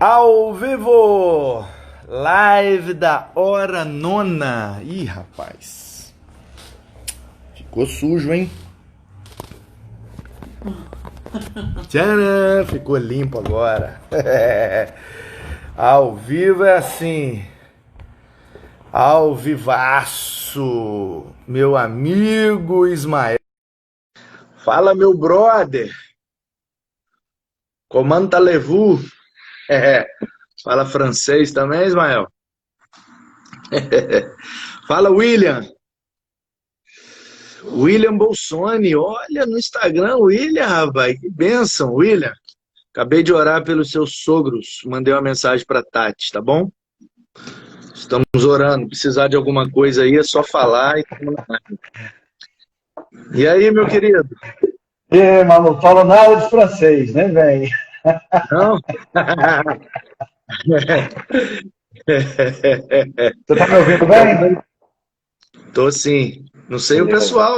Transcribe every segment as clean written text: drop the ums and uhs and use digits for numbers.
Ao vivo! Live da hora nona. Ih, rapaz. Ficou sujo, hein? Tcharam! Ficou limpo agora. Ao vivo é assim. Ao vivaço. Meu amigo Ismael. Fala, meu brother. Comment allez-vous? Fala francês também, Ismael? Fala, William. William Bolsoni. Olha no Instagram, William, rapaz. Que bênção, William. Acabei de orar pelos seus sogros. Mandei uma mensagem para Tati, tá bom? Estamos orando. Precisar de alguma coisa aí, é só falar. E aí, meu querido? Mas não falo nada de francês, né, velho? Não? Você tá me ouvindo bem? Tô sim. Não sei o Beleza. pessoal,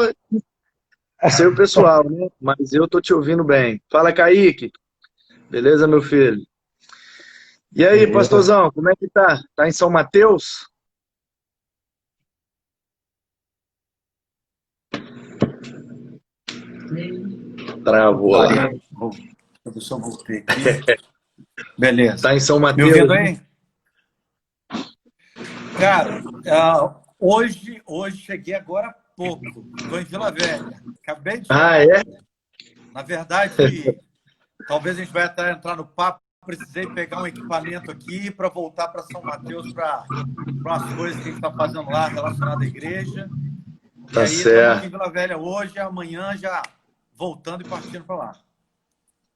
não sei o pessoal, né? Mas eu tô te ouvindo bem. Fala, Kaique. Beleza, meu filho? E aí, Beleza. pastorzão, como é que tá? Tá em São Mateus? Travou lá. Parei. Deixa eu voltei aqui. Beleza. Tá em São Me Mateus, ouvindo né? aí? Cara, hoje cheguei agora há pouco. Estou em Vila Velha. Acabei de Ah, chegar. é? Na verdade, talvez a gente vai até entrar no papo. Precisei pegar um equipamento aqui para voltar para São Mateus para umas coisas que a gente está fazendo lá relacionadas à igreja. E Tá aí estamos aqui certo. em Vila Velha hoje, amanhã já voltando e partindo para lá.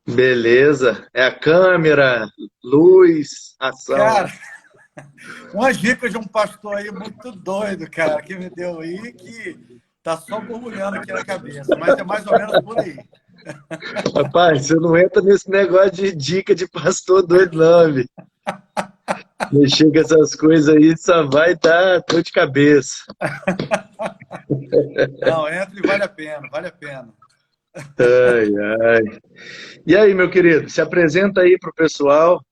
Beleza. É a câmera, luz, ação. Cara, uma dica de um pastor aí muito doido, cara, que me deu aí, que tá só borbulhando aqui na cabeça, mas é mais ou menos por aí. Rapaz, você não entra nesse negócio de dica de pastor doido, não, velho. Mexer com essas coisas aí só vai dar dor de cabeça. Não, entra e vale a pena, vale a pena. Ai, ai. E aí, meu querido, se apresenta aí pro pessoal.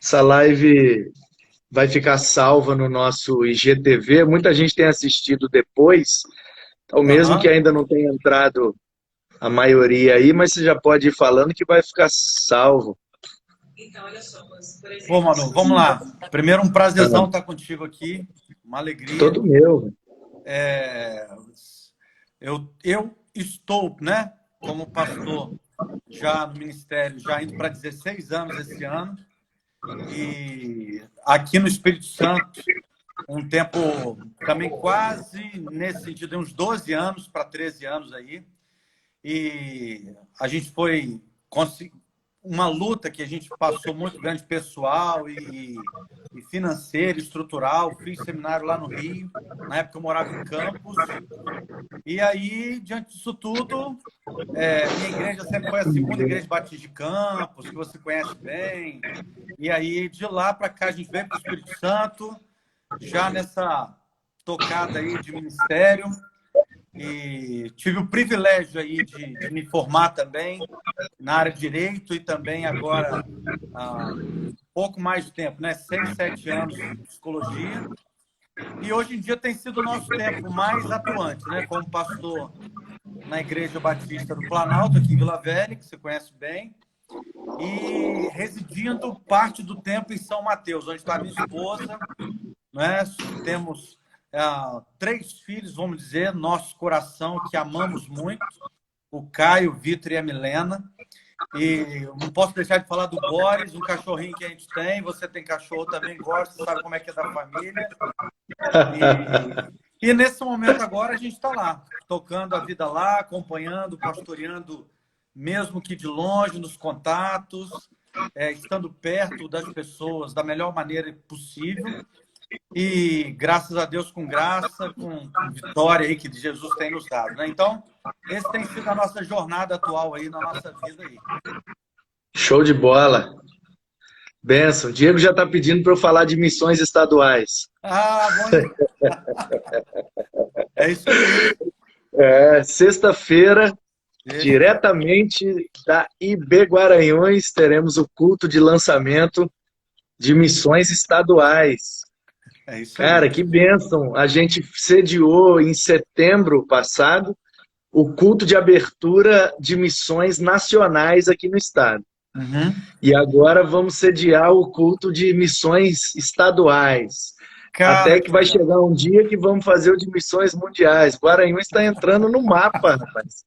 Essa live vai ficar salva no nosso IGTV. Muita gente tem assistido depois, então mesmo que Aham. ainda não tenha entrado a maioria aí, mas você já pode ir falando que vai ficar salvo. Pô, Manu, vamos lá. Primeiro, um prazerzão estar contigo aqui, uma alegria. Todo meu. Eu estou, né, como pastor, já no ministério, já indo para 16 anos esse ano, e aqui no Espírito Santo, um tempo também quase nesse sentido, uns 12 anos para 13 anos aí. E a gente foi uma luta que a gente passou muito grande pessoal e financeira, estrutural. Fiz seminário lá no Rio, na época eu morava em Campos. E aí, diante disso tudo, minha igreja sempre foi a segunda igreja batista de Campos, que você conhece bem. E aí, de lá para cá, a gente veio para o Espírito Santo, já nessa tocada aí de ministério. E tive o privilégio aí de me formar também na área de direito e também agora há pouco mais de tempo, né? 6, 7 anos de psicologia. E hoje em dia tem sido o nosso tempo mais atuante, né? Como pastor na Igreja Batista do Planalto, aqui em Vila Velha, que você conhece bem, e residindo parte do tempo em São Mateus, onde está minha esposa, né? Temos 3 filhos, vamos dizer, nosso coração, que amamos muito, o Caio, o Vitor e a Milena. E não posso deixar de falar do Boris, um cachorrinho que a gente tem. Você tem cachorro também, gosta, sabe como é que é da família. E nesse momento agora a gente está lá, tocando a vida lá, acompanhando, pastoreando, mesmo que de longe, nos contatos, estando perto das pessoas da melhor maneira possível. E graças a Deus, com graça, com vitória aí que Jesus tem nos dado, né? Então, esse tem sido a nossa jornada atual aí, na nossa vida aí. Show de bola. Benção. O Diego já está pedindo para eu falar de missões estaduais. Ah, bom. É isso aí. Sexta-feira Diretamente da IB Guaranhões, teremos o culto de lançamento de missões estaduais. É isso Cara, aí. que bênção! A gente sediou em setembro passado o culto de abertura de missões nacionais aqui no estado. Uhum. E agora vamos sediar o culto de missões estaduais. Cara, Até que vai chegar um dia que vamos fazer o de missões mundiais. Guaranhões está entrando no mapa, rapaz.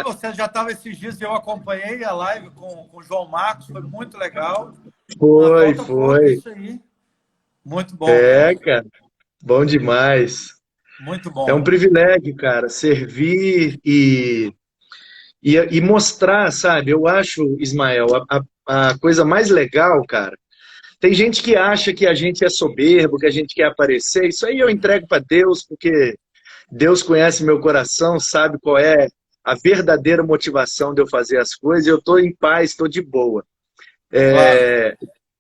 você já estava esses dias, eu acompanhei a live com o João Marcos, foi muito legal. Foi, Conta um pouco foi. isso aí. Muito bom, É, cara. cara, bom demais. Muito É um bom. privilégio, cara, servir e mostrar, sabe? Eu acho, Ismael, a coisa mais legal, cara. Tem gente que acha que a gente é soberbo, que a gente quer aparecer. Isso aí eu entrego para Deus, porque Deus conhece meu coração, sabe qual é a verdadeira motivação de eu fazer as coisas. Eu estou em paz, estou de boa. Claro.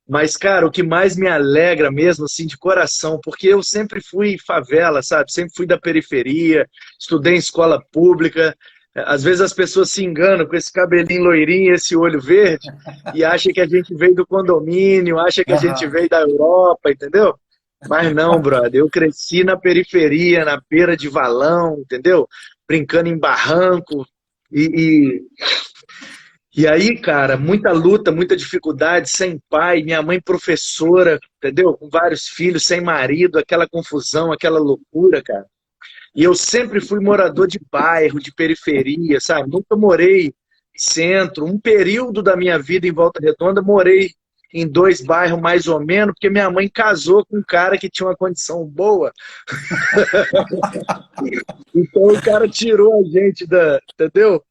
Mas, cara, o que mais me alegra mesmo, assim, de coração, porque eu sempre fui favela, sabe? Sempre fui da periferia, estudei em escola pública. Às vezes as pessoas se enganam com esse cabelinho loirinho e esse olho verde e acham que a gente veio do condomínio, acham que a gente Aham. veio da Europa, entendeu? Mas não, brother. Eu cresci na periferia, na beira de valão, entendeu? Brincando em barranco. E, e aí, cara, muita luta, muita dificuldade, sem pai, minha mãe professora, entendeu? Com vários filhos, sem marido, aquela confusão, aquela loucura, cara. E eu sempre fui morador de bairro, de periferia, sabe? Nunca morei em centro. Um período da minha vida em Volta Redonda, morei em 2 bairros mais ou menos, porque minha mãe casou com um cara que tinha uma condição boa. Então o cara tirou a gente entendeu?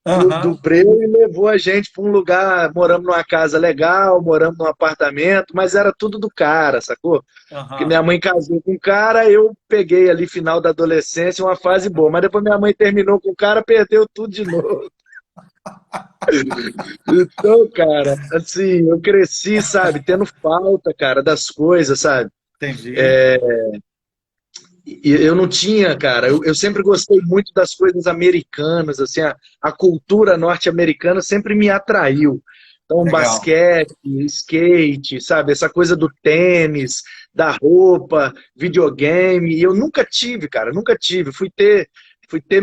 Do Aham. breu e levou a gente para um lugar, moramos numa casa legal, moramos num apartamento, mas era tudo do cara, sacou? Porque Aham. minha mãe casou com o cara, eu peguei ali final da adolescência uma fase boa, mas depois minha mãe terminou com o cara, perdeu tudo de novo. Então, cara, assim, eu cresci, sabe, tendo falta, cara, das coisas, sabe? Entendi. E eu não tinha, cara, eu sempre gostei muito das coisas americanas, assim, a cultura norte-americana sempre me atraiu. Então, Legal. basquete, skate, sabe, essa coisa do tênis, da roupa, videogame, e eu nunca tive, cara, nunca tive. Fui ter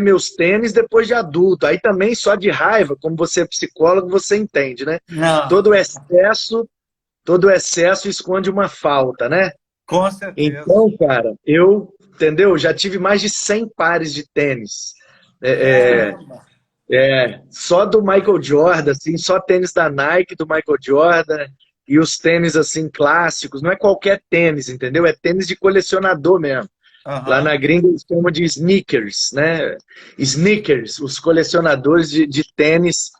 meus tênis depois de adulto. Aí também só de raiva, como você é psicólogo, você entende, né? Não, Todo excesso, todo excesso esconde uma falta, né? com certeza. Então, cara, entendeu? Já tive mais de 100 pares de tênis. É, Caramba. só do Michael Jordan, assim, só tênis da Nike, do Michael Jordan, e os tênis, assim, clássicos. Não é qualquer tênis, entendeu? É tênis de colecionador mesmo. Lá na Aham. gringa eles chamam de sneakers, né? Sneakers, os colecionadores de tênis,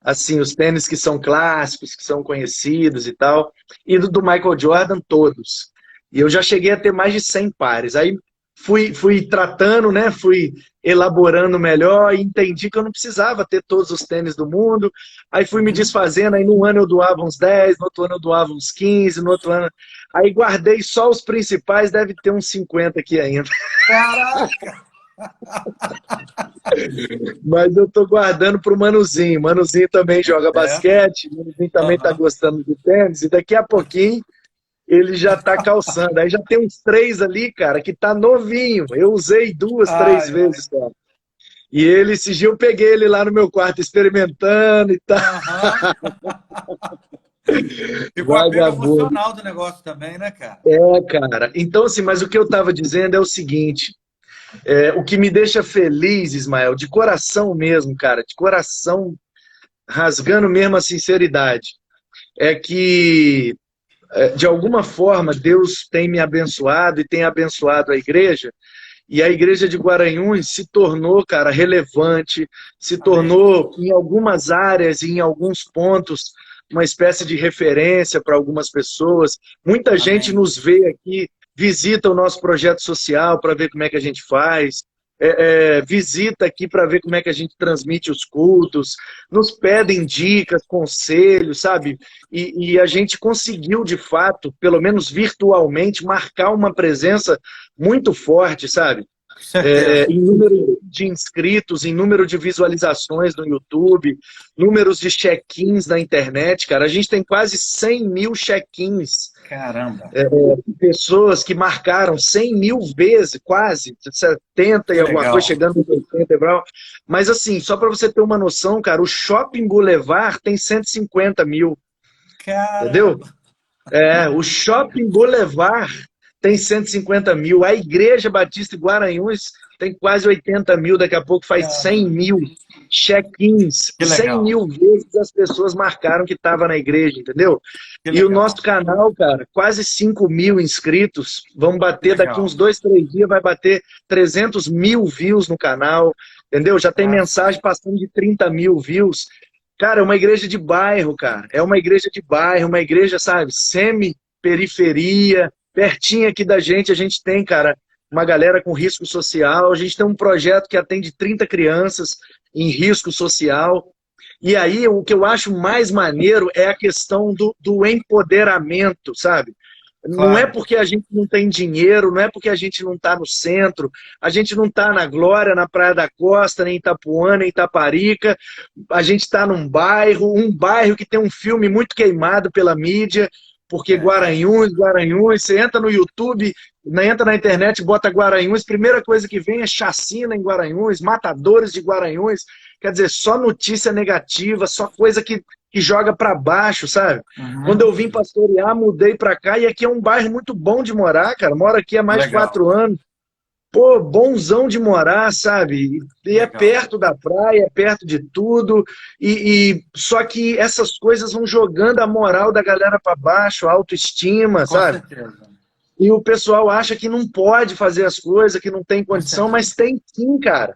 assim, os tênis que são clássicos, que são conhecidos e tal, e do Michael Jordan, todos. E eu já cheguei a ter mais de 100 pares. Aí fui tratando, né? Fui elaborando melhor e entendi que eu não precisava ter todos os tênis do mundo. Aí fui me Uhum. desfazendo, aí num ano eu doava uns 10, no outro ano eu doava uns 15, no outro ano... Aí guardei só os principais, deve ter uns 50 aqui ainda. Caraca! Mas eu tô guardando pro Manuzinho. Manuzinho também joga É. basquete, Manuzinho também tá Aham. gostando de tênis, e daqui a pouquinho ele já tá calçando. Aí já tem uns 3 ali, cara, que tá novinho. Eu usei 2, 3 Ai, ai. vezes, cara. E ele, esse dia eu peguei ele lá no meu quarto experimentando e tal. Aham. Ficou apego Vagabundo. emocional do negócio também, né, cara? Cara. Então, assim, mas o que eu tava dizendo é o seguinte: o que me deixa feliz, Ismael, de coração mesmo, cara, de coração, rasgando mesmo a sinceridade, é que de alguma forma, Deus tem me abençoado e tem abençoado a igreja, e a igreja de Guaranhuns se tornou, cara, relevante, se Amém. tornou, em algumas áreas e em alguns pontos, uma espécie de referência para algumas pessoas. Muita gente Amém. nos vê aqui, visita o nosso projeto social para ver como é que a gente faz, visita aqui para ver como é que a gente transmite os cultos, nos pedem dicas, conselhos, sabe? E a gente conseguiu, de fato, pelo menos virtualmente, marcar uma presença muito forte, sabe? Certeza. Em número de inscritos, em número de visualizações no YouTube, números de check-ins na internet, cara. A gente tem quase 100 mil check-ins. Caramba. Pessoas que marcaram 100 mil vezes, quase, 70 e Que alguma legal. coisa, chegando em 80 e tal. Mas assim, só para você ter uma noção, cara, o Shopping Boulevard tem 150 mil, entendeu? Caramba. O Shopping Boulevard tem 150 mil, a Igreja Batista de Guaranhuns tem quase 80 mil, daqui a pouco faz 100 mil check-ins, Que 100 legal. mil vezes as pessoas marcaram que estava na igreja, entendeu? Que E o legal. nosso canal, cara, quase 5 mil inscritos, vamos bater daqui Legal. uns 2, 3 dias, vai bater 300 mil views no canal, entendeu? Já tem mensagem passando de 30 mil views. Cara, é uma igreja de bairro, cara, é uma igreja de bairro, uma igreja, sabe, semi-periferia, pertinho aqui da gente, a gente tem, cara, uma galera com risco social, a gente tem um projeto que atende 30 crianças em risco social. E aí, o que eu acho mais maneiro é a questão do empoderamento, sabe? Não é porque a gente não tem dinheiro, não é porque a gente não está no centro, a gente não está na Glória, na Praia da Costa, nem em Itapuã, nem em Itaparica, a gente está num um bairro que tem um filme muito queimado pela mídia, porque Guaranhuns, você entra no YouTube, entra na internet, bota Guaranhuns, primeira coisa que vem é chacina em Guaranhuns, matadores de Guaranhuns, quer dizer, só notícia negativa, só coisa que joga para baixo, sabe? Quando eu vim pastorear, mudei para cá, e aqui é um bairro muito bom de morar, cara, moro aqui há mais de 4 anos, pô, bonzão de morar, sabe? E é perto da praia, é perto de tudo, só que essas coisas vão jogando a moral da galera para baixo, a autoestima, sabe? Com certeza. E o pessoal acha que não pode fazer as coisas, que não tem condição, mas tem sim, cara.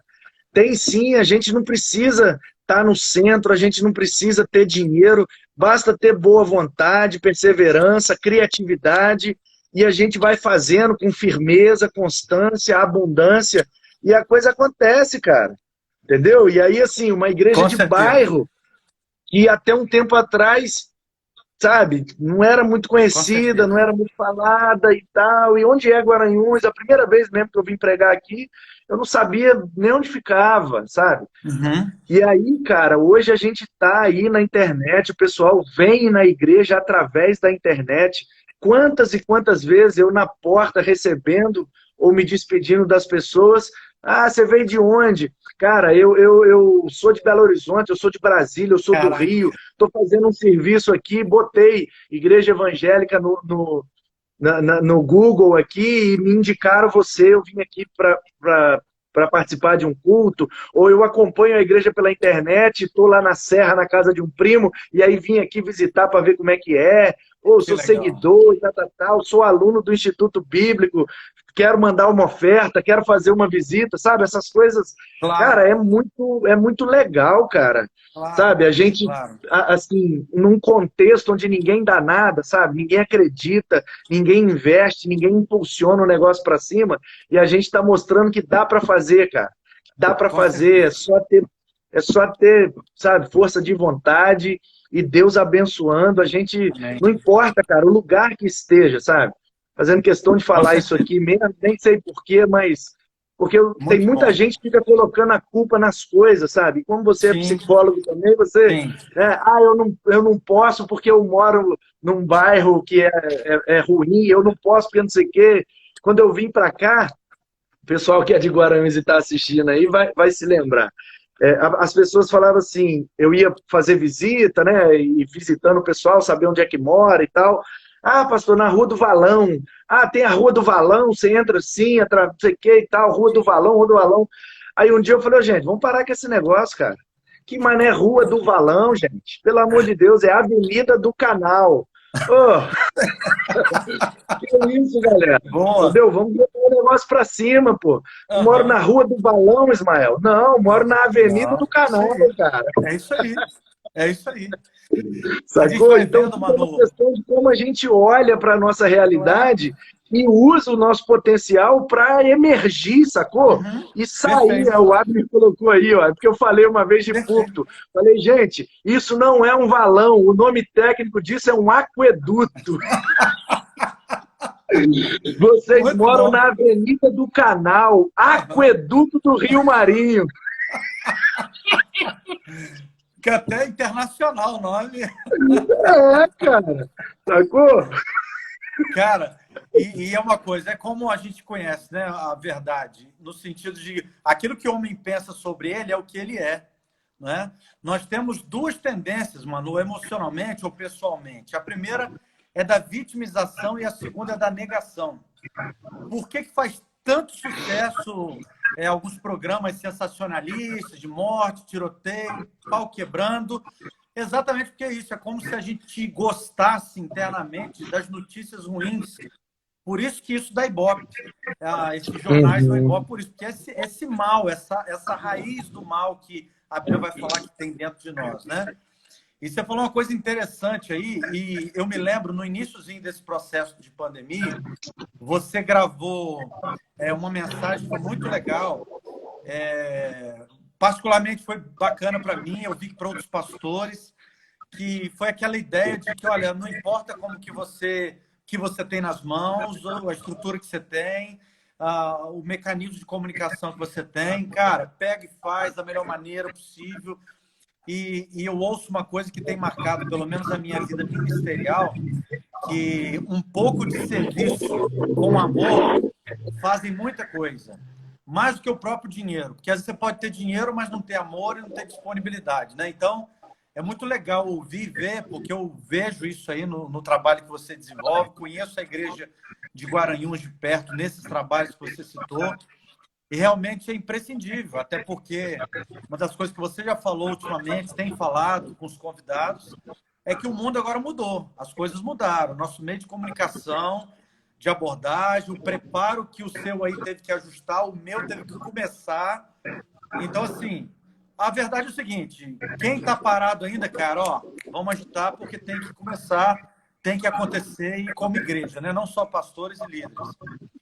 Tem sim, a gente não precisa estar no centro, a gente não precisa ter dinheiro, basta ter boa vontade, perseverança, criatividade, e a gente vai fazendo com firmeza, constância, abundância, e a coisa acontece, cara. Entendeu? E aí, assim, uma igreja de bairro, que até um tempo atrás, sabe, não era muito conhecida, não era muito falada e tal, e onde é Guaranhuns? A primeira vez mesmo que eu vim pregar aqui, eu não sabia nem onde ficava, sabe? E aí, cara, hoje a gente tá aí na internet, o pessoal vem na igreja através da internet. Quantas e quantas vezes eu na porta recebendo ou me despedindo das pessoas, ah, você veio de onde? Cara, eu sou de Belo Horizonte, eu sou de Brasília, eu sou do Rio, estou fazendo um serviço aqui, botei igreja evangélica no Google aqui e me indicaram você, eu vim aqui para participar de um culto, ou eu acompanho a igreja pela internet, estou lá na Serra, na casa de um primo, e aí vim aqui visitar para ver como é que é, ou sou seguidor, tal, sou aluno do Instituto Bíblico, quero mandar uma oferta, quero fazer uma visita, sabe? Essas coisas, cara, é muito legal, cara. Sabe? A gente, assim, num contexto onde ninguém dá nada, sabe? Ninguém acredita, ninguém investe, ninguém impulsiona o negócio para cima, e a gente está mostrando que dá para fazer, cara. Dá para fazer, é só ter, sabe, força de vontade e Deus abençoando. A gente, não importa, cara, o lugar que esteja, sabe? Fazendo questão de falar isso aqui mesmo, nem sei porquê, mas porque tem muita gente que fica colocando a culpa nas coisas, sabe? Como você é psicólogo também, você... eu não posso porque eu moro num bairro que é ruim, eu não posso porque não sei o quê. Quando eu vim para cá, o pessoal que é de Guaranhuns e está assistindo aí vai se lembrar. As pessoas falavam assim, eu ia fazer visita, né? E visitando o pessoal, saber onde é que mora e tal... Ah, pastor, na Rua do Valão. Ah, tem a Rua do Valão, você entra assim, não sei o que e tal, Rua do Valão, Rua do Valão. Aí um dia eu falei, gente, vamos parar com esse negócio, cara. Que mané Rua do Valão, gente? Pelo amor de Deus, é a Avenida do Canal. Que isso, galera? Entendeu? Vamos botar o negócio pra cima, pô. Eu moro na Rua do Valão, Ismael. Não, moro na Avenida do Canal, cara. É isso aí. É isso aí. Sacou? Então, é uma questão de como a gente olha para a nossa realidade e usa o nosso potencial para emergir, sacou? E sair. O Abner colocou aí, ó, porque eu falei uma vez de púlpito. Falei, gente, isso não é um valão, o nome técnico disso é um aqueduto. Vocês Muito moram bom. na Avenida do Canal, Aqueduto do Rio Marinho. Que até é internacional o nome. É, cara. Sacou? Cara, e é uma coisa, é como a gente conhece, né, a verdade, no sentido de aquilo que o homem pensa sobre ele é o que ele é, né? Nós temos duas tendências, Manu, emocionalmente ou pessoalmente. A primeira é da vitimização e a segunda é da negação. Por que faz tanto sucesso alguns programas sensacionalistas de morte, tiroteio, pau quebrando? Exatamente porque é isso. É como se a gente gostasse internamente das notícias ruins. Por isso que isso dá Ibope. Esses jornais dão Ibope por isso. Porque esse mal, essa raiz do mal que a Bíblia vai falar que tem dentro de nós, né? E você falou uma coisa interessante aí, e eu me lembro, no iniciozinho desse processo de pandemia, você gravou uma mensagem muito legal, particularmente foi bacana para mim, eu vi que para outros pastores, que foi aquela ideia de que, olha, não importa como que você tem nas mãos, ou a estrutura que você tem, o mecanismo de comunicação que você tem, cara, pega e faz da melhor maneira possível. E eu ouço uma coisa que tem marcado, pelo menos a minha vida ministerial, que um pouco de serviço com amor fazem muita coisa. Mais do que o próprio dinheiro. Porque às vezes você pode ter dinheiro, mas não ter amor e não ter disponibilidade, né? Então, é muito legal ouvir e ver, porque eu vejo isso aí no trabalho que você desenvolve, conheço a igreja de Guaranhuns de perto, nesses trabalhos que você citou, e realmente é imprescindível, até porque uma das coisas que você já falou ultimamente, tem falado com os convidados, é que o mundo agora mudou, as coisas mudaram. Nosso meio de comunicação, de abordagem, o preparo que o seu aí teve que ajustar, o meu teve que começar. Então, assim, a verdade é o seguinte, quem está parado ainda, cara, ó, vamos agitar porque tem que começar, tem que acontecer, e como igreja, né? Não só pastores e líderes.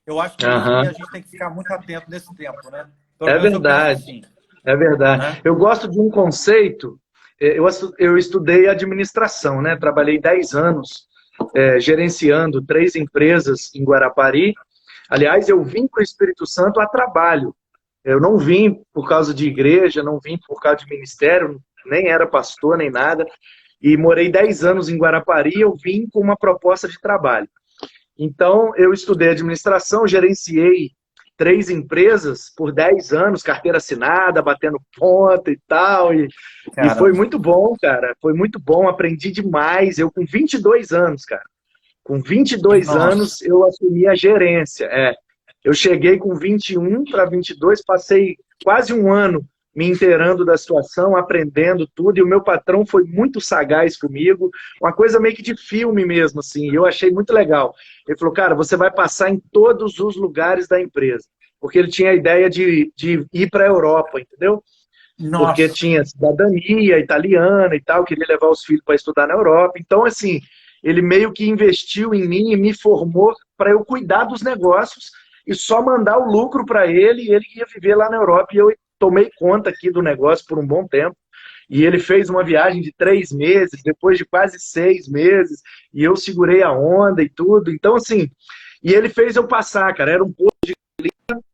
Eu acho que isso aí a gente tem que ficar muito atento nesse tempo, né? Pelo É menos eu penso verdade, assim, é verdade. né? Eu gosto de um conceito, eu estudei administração, né? Trabalhei 10 anos gerenciando 3 empresas em Guarapari. Aliás, eu vim para o Espírito Santo a trabalho. Eu não vim por causa de igreja, não vim por causa de ministério, nem era pastor, nem nada. E morei 10 anos em Guarapari, eu vim com uma proposta de trabalho. Então, eu estudei administração, gerenciei 3 empresas por 10 anos, carteira assinada, batendo ponta e tal. E foi Caramba. muito bom, cara. Foi muito bom, aprendi demais. Eu com 22 anos, cara. Com 22 Nossa. anos, eu assumi a gerência. Eu cheguei com 21 para 22, passei quase um ano me inteirando da situação, aprendendo tudo, e o meu patrão foi muito sagaz comigo, uma coisa meio que de filme mesmo, assim, eu achei muito legal. Ele falou, cara, você vai passar em todos os lugares da empresa, porque ele tinha a ideia de ir para a Europa, entendeu? Porque Nossa. tinha cidadania italiana e tal, queria levar os filhos para estudar na Europa, então, assim, ele meio que investiu em mim e me formou para eu cuidar dos negócios e só mandar o lucro para ele, e ele ia viver lá na Europa, e eu tomei conta aqui do negócio por um bom tempo, e ele fez uma viagem de 3 meses, depois de quase 6 meses, e eu segurei a onda e tudo, então assim, e ele fez eu passar, cara,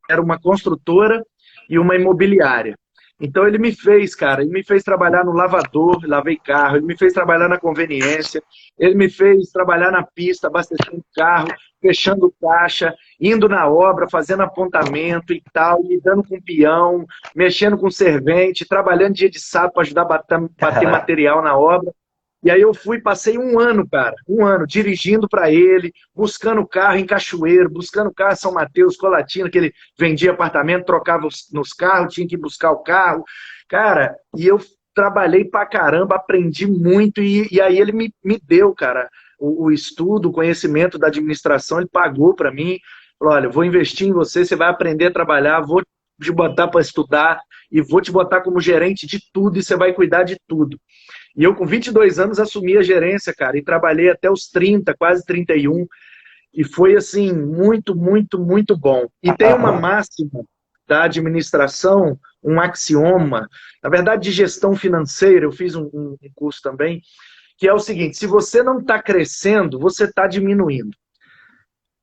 era uma construtora e uma imobiliária. Então ele me fez, cara, ele me fez trabalhar no lavador, lavei carro, ele me fez trabalhar na conveniência, ele me fez trabalhar na pista, abastecendo carro, fechando caixa, indo na obra, fazendo apontamento e tal, lidando com peão, mexendo com servente, trabalhando dia de sábado para ajudar a bater material na obra. E aí eu fui, passei um ano, cara, um ano, dirigindo para ele, buscando carro em Cachoeiro, buscando carro em São Mateus, Colatina, que ele vendia apartamento, trocava nos carros, tinha que buscar o carro. Cara, e eu trabalhei pra caramba, aprendi muito, e aí ele me deu, cara, o estudo, o conhecimento da administração, ele pagou para mim, falou, olha, eu vou investir em você, você vai aprender a trabalhar, vou te botar para estudar, e vou te botar como gerente de tudo, e você vai cuidar de tudo. E eu, com 22 anos, assumi a gerência, cara, e trabalhei até os 30, quase 31, e foi, assim, muito, muito, muito bom. E tem uma máxima da administração, um axioma, na verdade, de gestão financeira, eu fiz um curso também, que é o seguinte, se você não está crescendo, você está diminuindo.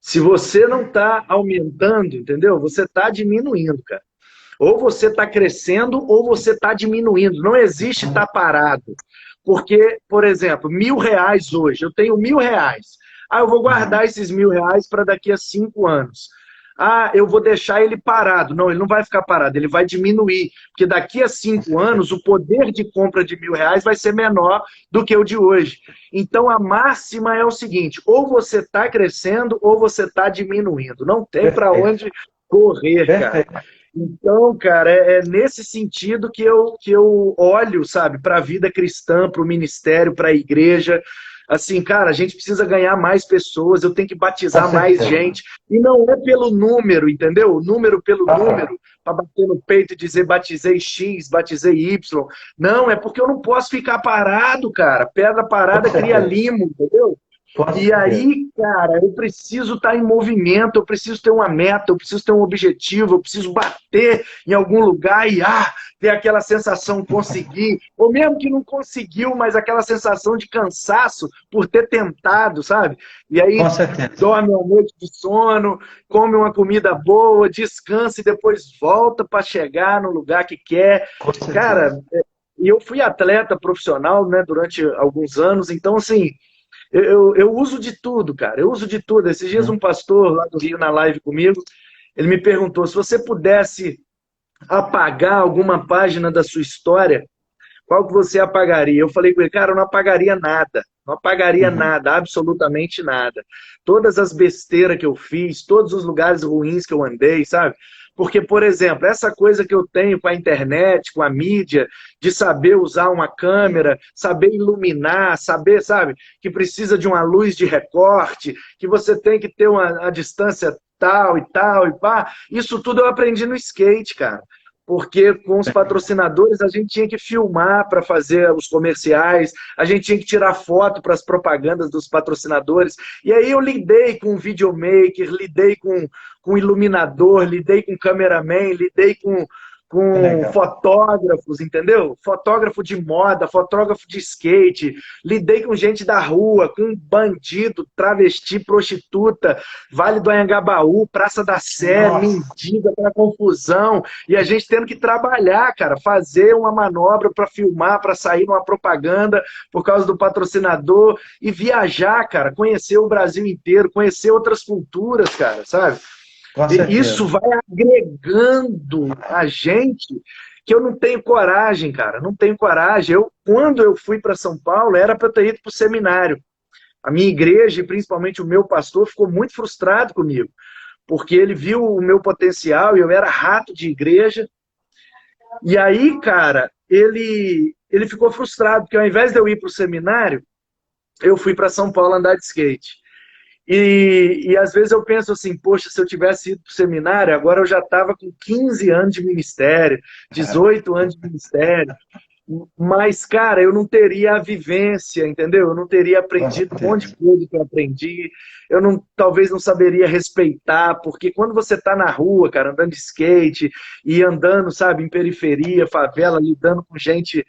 Se você não está aumentando, entendeu? Você está diminuindo, cara. Ou você está crescendo ou você está diminuindo. Não existe estar parado. Porque, por exemplo, R$ 1.000 hoje, eu tenho R$ 1.000. Ah, eu vou guardar esses R$ 1.000 para daqui a 5 anos. Ah, eu vou deixar ele parado. Não, ele não vai ficar parado, ele vai diminuir. Porque daqui a 5 anos, o poder de compra de R$ 1.000 vai ser menor do que o de hoje. Então, a máxima é o seguinte, ou você está crescendo ou você está diminuindo. Não tem para onde correr, cara. Então, cara, é nesse sentido que eu olho, sabe, para a vida cristã, para o ministério, para a igreja. Assim, cara, a gente precisa ganhar mais pessoas, eu tenho que batizar mais gente. E não é pelo número, entendeu? Número pelo número, para bater no peito e dizer batizei X, batizei Y. Não, é porque eu não posso ficar parado, cara. Pedra parada cria limo, entendeu? E aí, cara, eu preciso estar em movimento, eu preciso ter uma meta, eu preciso ter um objetivo, eu preciso bater em algum lugar e ter aquela sensação de conseguir, ou mesmo que não conseguiu, mas aquela sensação de cansaço por ter tentado, sabe? E aí dorme uma noite de sono, come uma comida boa, descansa e depois volta para chegar no lugar que quer. Cara, e eu fui atleta profissional, né, durante alguns anos, então assim, eu uso de tudo, cara. Eu uso de tudo. Esses dias um pastor lá do Rio na live comigo, ele me perguntou, se você pudesse apagar alguma página da sua história, qual que você apagaria? Eu falei com ele, cara, eu não apagaria nada. Não apagaria nada, absolutamente nada. Todas as besteiras que eu fiz, todos os lugares ruins que eu andei, sabe? Porque, por exemplo, essa coisa que eu tenho com a internet, com a mídia, de saber usar uma câmera, saber iluminar, saber, sabe, que precisa de uma luz de recorte, que você tem que ter uma distância tal e pá. Isso tudo eu aprendi no skate, cara. Porque com os patrocinadores a gente tinha que filmar para fazer os comerciais, a gente tinha que tirar foto para as propagandas dos patrocinadores. E aí eu lidei com videomaker, lidei com iluminador, lidei com cameraman, lidei com fotógrafos, entendeu? Fotógrafo de moda, fotógrafo de skate, lidei com gente da rua, com bandido, travesti, prostituta, Vale do Anhangabaú, Praça da Sé, mendiga, pra confusão, e a gente tendo que trabalhar, cara, fazer uma manobra para filmar, para sair numa propaganda por causa do patrocinador, e viajar, cara, conhecer o Brasil inteiro, conhecer outras culturas, cara, sabe? Isso vai agregando a gente que eu não tenho coragem, cara. Não tenho coragem. Quando eu fui para São Paulo, era para eu ter ido para o seminário. A minha igreja, e principalmente o meu pastor, ficou muito frustrado comigo. Porque ele viu o meu potencial e eu era rato de igreja. E aí, cara, ele ficou frustrado, porque ao invés de eu ir para o seminário, eu fui para São Paulo andar de skate. E às vezes eu penso assim, poxa, se eu tivesse ido para o seminário, agora eu já estava com 15 anos de ministério, 18 anos de ministério. Mas, cara, eu não teria a vivência, entendeu? Eu não teria aprendido um monte de coisa que eu aprendi. Talvez não saberia respeitar, porque quando você está na rua, cara, andando de skate e andando, sabe, em periferia, favela, lidando com gente,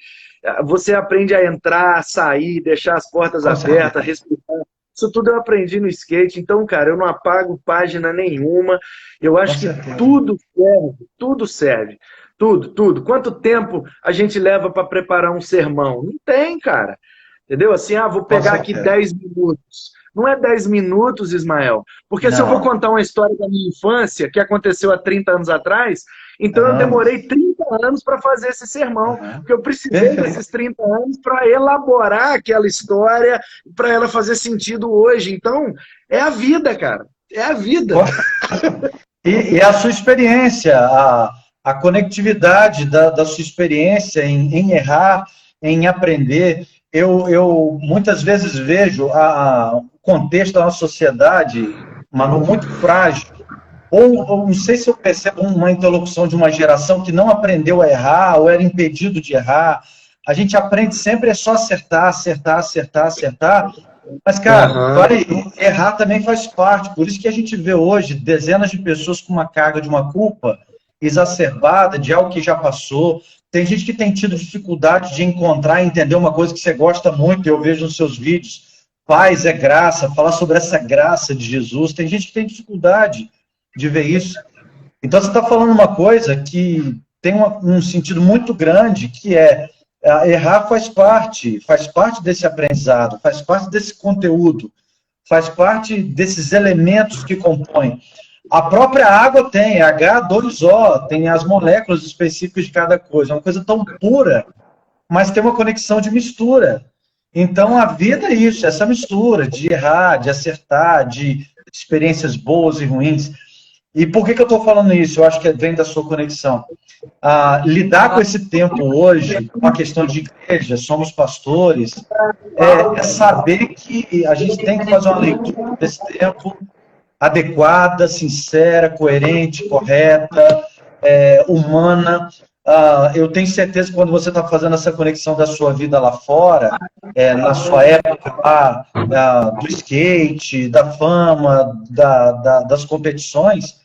você aprende a entrar, sair, deixar as portas abertas, respeitar. Isso tudo eu aprendi no skate, então, cara, eu não apago página nenhuma. Eu acho que tudo serve. Tudo. Quanto tempo a gente leva para preparar um sermão? Não tem, cara. Entendeu? Assim, vou pegar aqui 10 minutos. Não é 10 minutos, Ismael. Porque se eu vou contar uma história da minha infância, que aconteceu há 30 anos atrás, então eu demorei 30 anos para fazer esse sermão. Porque eu precisei desses 30 anos para elaborar aquela história, para ela fazer sentido hoje. Então, é a vida, cara. É a vida. E a sua experiência, a conectividade da sua experiência em errar, em aprender. Eu muitas vezes vejo o contexto da nossa sociedade, Manu, muito frágil. Ou não sei se eu percebo uma interlocução de uma geração que não aprendeu a errar, ou era impedido de errar. A gente aprende sempre só acertar. Mas, cara, errar também faz parte. Por isso que a gente vê hoje dezenas de pessoas com uma carga de uma culpa exacerbada, de algo que já passou. Tem gente que tem tido dificuldade de encontrar e entender uma coisa que você gosta muito, eu vejo nos seus vídeos, paz é graça, falar sobre essa graça de Jesus. Tem gente que tem dificuldade de ver isso. Então, você está falando uma coisa que tem um sentido muito grande, que é errar faz parte desse aprendizado, faz parte desse conteúdo, faz parte desses elementos que compõem. A própria água tem H2O, tem as moléculas específicas de cada coisa, é uma coisa tão pura, mas tem uma conexão de mistura. Então, a vida é isso, essa mistura de errar, de acertar, de experiências boas e ruins. E por que eu estou falando isso? Eu acho que vem da sua conexão. Lidar com esse tempo hoje, com a questão de igreja, somos pastores, é saber que a gente tem que fazer uma leitura desse tempo adequada, sincera, coerente, correta, humana. Eu tenho certeza que quando você está fazendo essa conexão da sua vida lá fora, na sua época lá, do skate, da fama, das competições,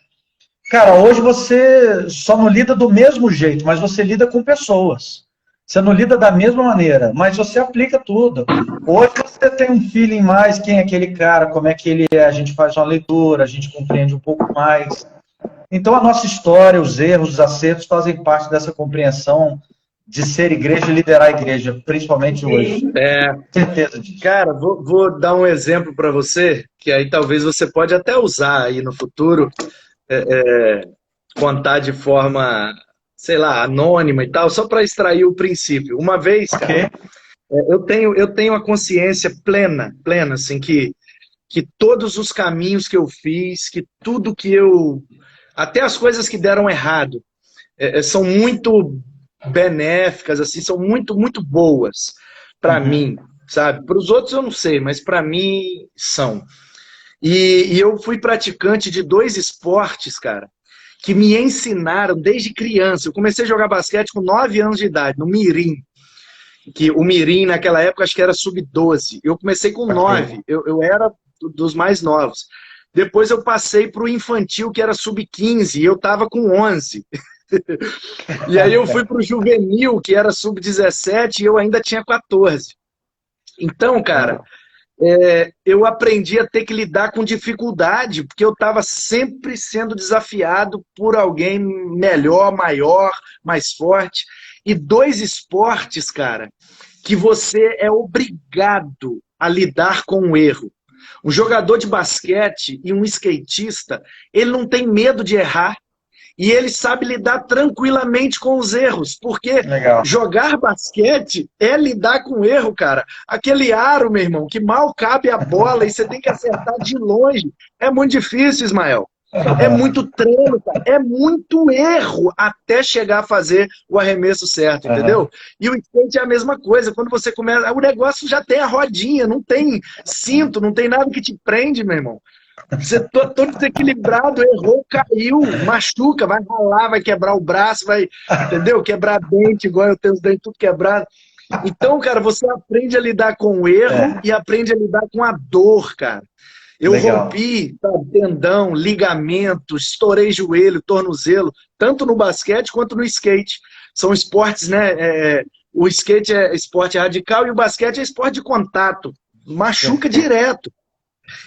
cara, hoje você só não lida do mesmo jeito, mas você lida com pessoas. Você não lida da mesma maneira, mas você aplica tudo. Hoje você tem um feeling mais, quem é aquele cara, como é que ele é, a gente faz uma leitura, a gente compreende um pouco mais. Então, a nossa história, os erros, os acertos fazem parte dessa compreensão de ser igreja e liderar a igreja, principalmente hoje. Certeza disso. Cara, vou dar um exemplo para você, que aí talvez você pode até usar aí no futuro, contar de forma, sei lá, anônima e tal, só para extrair o princípio. Uma vez, cara, eu tenho a consciência plena, assim, que todos os caminhos que eu fiz, que tudo que até as coisas que deram errado, são muito benéficas, assim, são muito, muito boas para mim, sabe? Para os outros eu não sei, mas para mim são. E eu fui praticante de 2 esportes, cara, que me ensinaram desde criança. Eu comecei a jogar basquete com 9 anos de idade, no Mirim. Que o Mirim, naquela época, acho que era sub-12. Eu comecei com 9, eu era dos mais novos. Depois eu passei para o infantil, que era sub-15, e eu estava com 11. E aí eu fui para o juvenil, que era sub-17, e eu ainda tinha 14. Então, cara, eu aprendi a ter que lidar com dificuldade, porque eu estava sempre sendo desafiado por alguém melhor, maior, mais forte. E 2 esportes, cara, que você é obrigado a lidar com o erro. Um jogador de basquete e um skatista, ele não tem medo de errar. E ele sabe lidar tranquilamente com os erros, porque jogar basquete é lidar com erro, cara. Aquele aro, meu irmão, que mal cabe a bola e você tem que acertar de longe. É muito difícil, Ismael. É muito treino, cara. É muito erro até chegar a fazer o arremesso certo, entendeu? E o skate é a mesma coisa. Quando você começa... O negócio já tem a rodinha, não tem cinto, não tem nada que te prende, meu irmão. Você todo desequilibrado, errou, caiu, machuca, vai ralar, vai quebrar o braço, vai, entendeu? Quebrar dente, igual eu tenho os dentes tudo quebrado. Então, cara, você aprende a lidar com o erro e aprende a lidar com a dor, cara. Eu rompi tendão, ligamento, estourei joelho, tornozelo, tanto no basquete quanto no skate. São esportes, né? O skate é esporte radical e o basquete é esporte de contato. Machuca direto.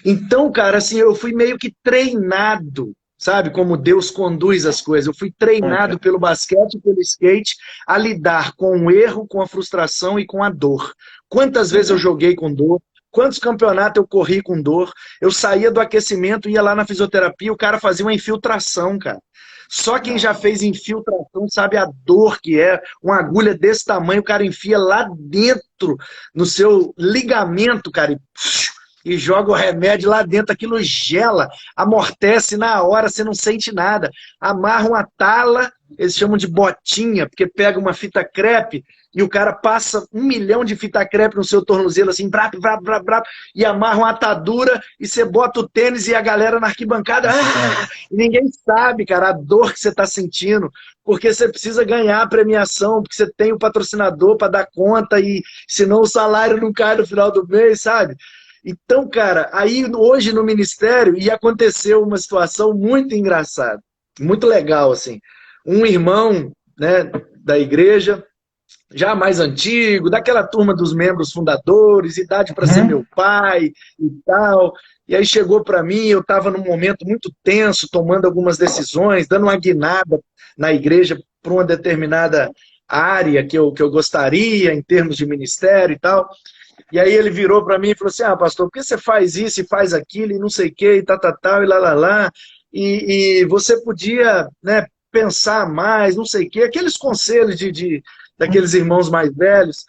Então, cara, assim, eu fui meio que treinado, sabe? Como Deus conduz as coisas. Eu fui treinado pelo basquete e pelo skate a lidar com o erro, com a frustração e com a dor. Quantas vezes eu joguei com dor? Quantos campeonatos eu corri com dor? Eu saía do aquecimento, ia lá na fisioterapia, o cara fazia uma infiltração, cara. Só quem já fez infiltração sabe a dor que é. Uma agulha desse tamanho, o cara enfia lá dentro, no seu ligamento, cara, e joga o remédio lá dentro, aquilo gela, amortece na hora, você não sente nada. Amarra uma tala, eles chamam de botinha, porque pega uma fita crepe e o cara passa 1 milhão de fita crepe no seu tornozelo, assim, brap, brap, brap, brap, e amarra uma atadura e você bota o tênis e a galera na arquibancada, e ninguém sabe, cara, a dor que você está sentindo, porque você precisa ganhar a premiação, porque você tem o patrocinador para dar conta, e senão o salário não cai no final do mês, sabe? Então, cara, aí hoje no ministério, e aconteceu uma situação muito engraçada, muito legal, assim. Um irmão, né, da igreja já mais antigo, daquela turma dos membros fundadores, idade para ser meu pai e tal. E aí chegou para mim, eu estava num momento muito tenso, tomando algumas decisões, dando uma guinada na igreja para uma determinada área que eu gostaria, em termos de ministério e tal. E aí ele virou para mim e falou assim, pastor, por que você faz isso e faz aquilo e não sei o que, e tal, e lá, e você podia, né, pensar mais, não sei o que, aqueles conselhos daqueles irmãos mais velhos.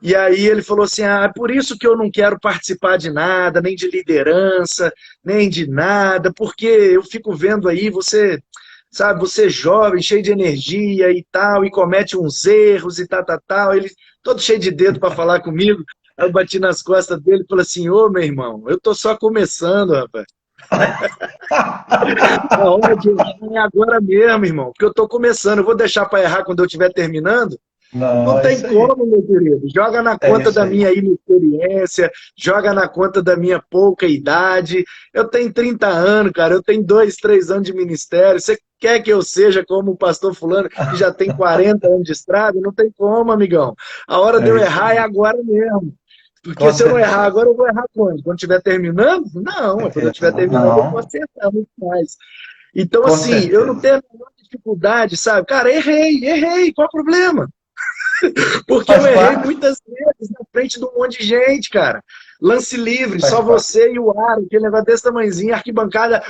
E aí ele falou assim, é por isso que eu não quero participar de nada, nem de liderança, nem de nada, porque eu fico vendo aí você, sabe, você é jovem, cheio de energia e tal, e comete uns erros e tal, ele todo cheio de dedo para falar comigo. Aí eu bati nas costas dele e falei assim, ô meu irmão, eu tô só começando, rapaz. A hora de errar é agora mesmo, irmão, porque eu tô começando, eu vou deixar para errar quando eu estiver terminando? Não é tem como, meu querido. Joga na conta da minha inexperiência, joga na conta da minha pouca idade. Eu tenho 30 anos, cara, eu tenho 2, 3 anos de ministério. Você quer que eu seja como o pastor fulano, que já tem 40 anos de estrada? Não tem como, amigão. A hora de eu errar é agora mesmo. Porque se eu não errar agora, eu vou errar quando? Quando estiver terminando? Não, quando eu estiver terminando, eu vou acertar muito mais. Então, assim, eu não tenho a menor dificuldade, sabe? Cara, errei, qual o problema? Porque eu errei muitas vezes na frente de um monte de gente, cara. Lance livre, só você e o Aro, aquele negócio desse tamanhozinho, arquibancada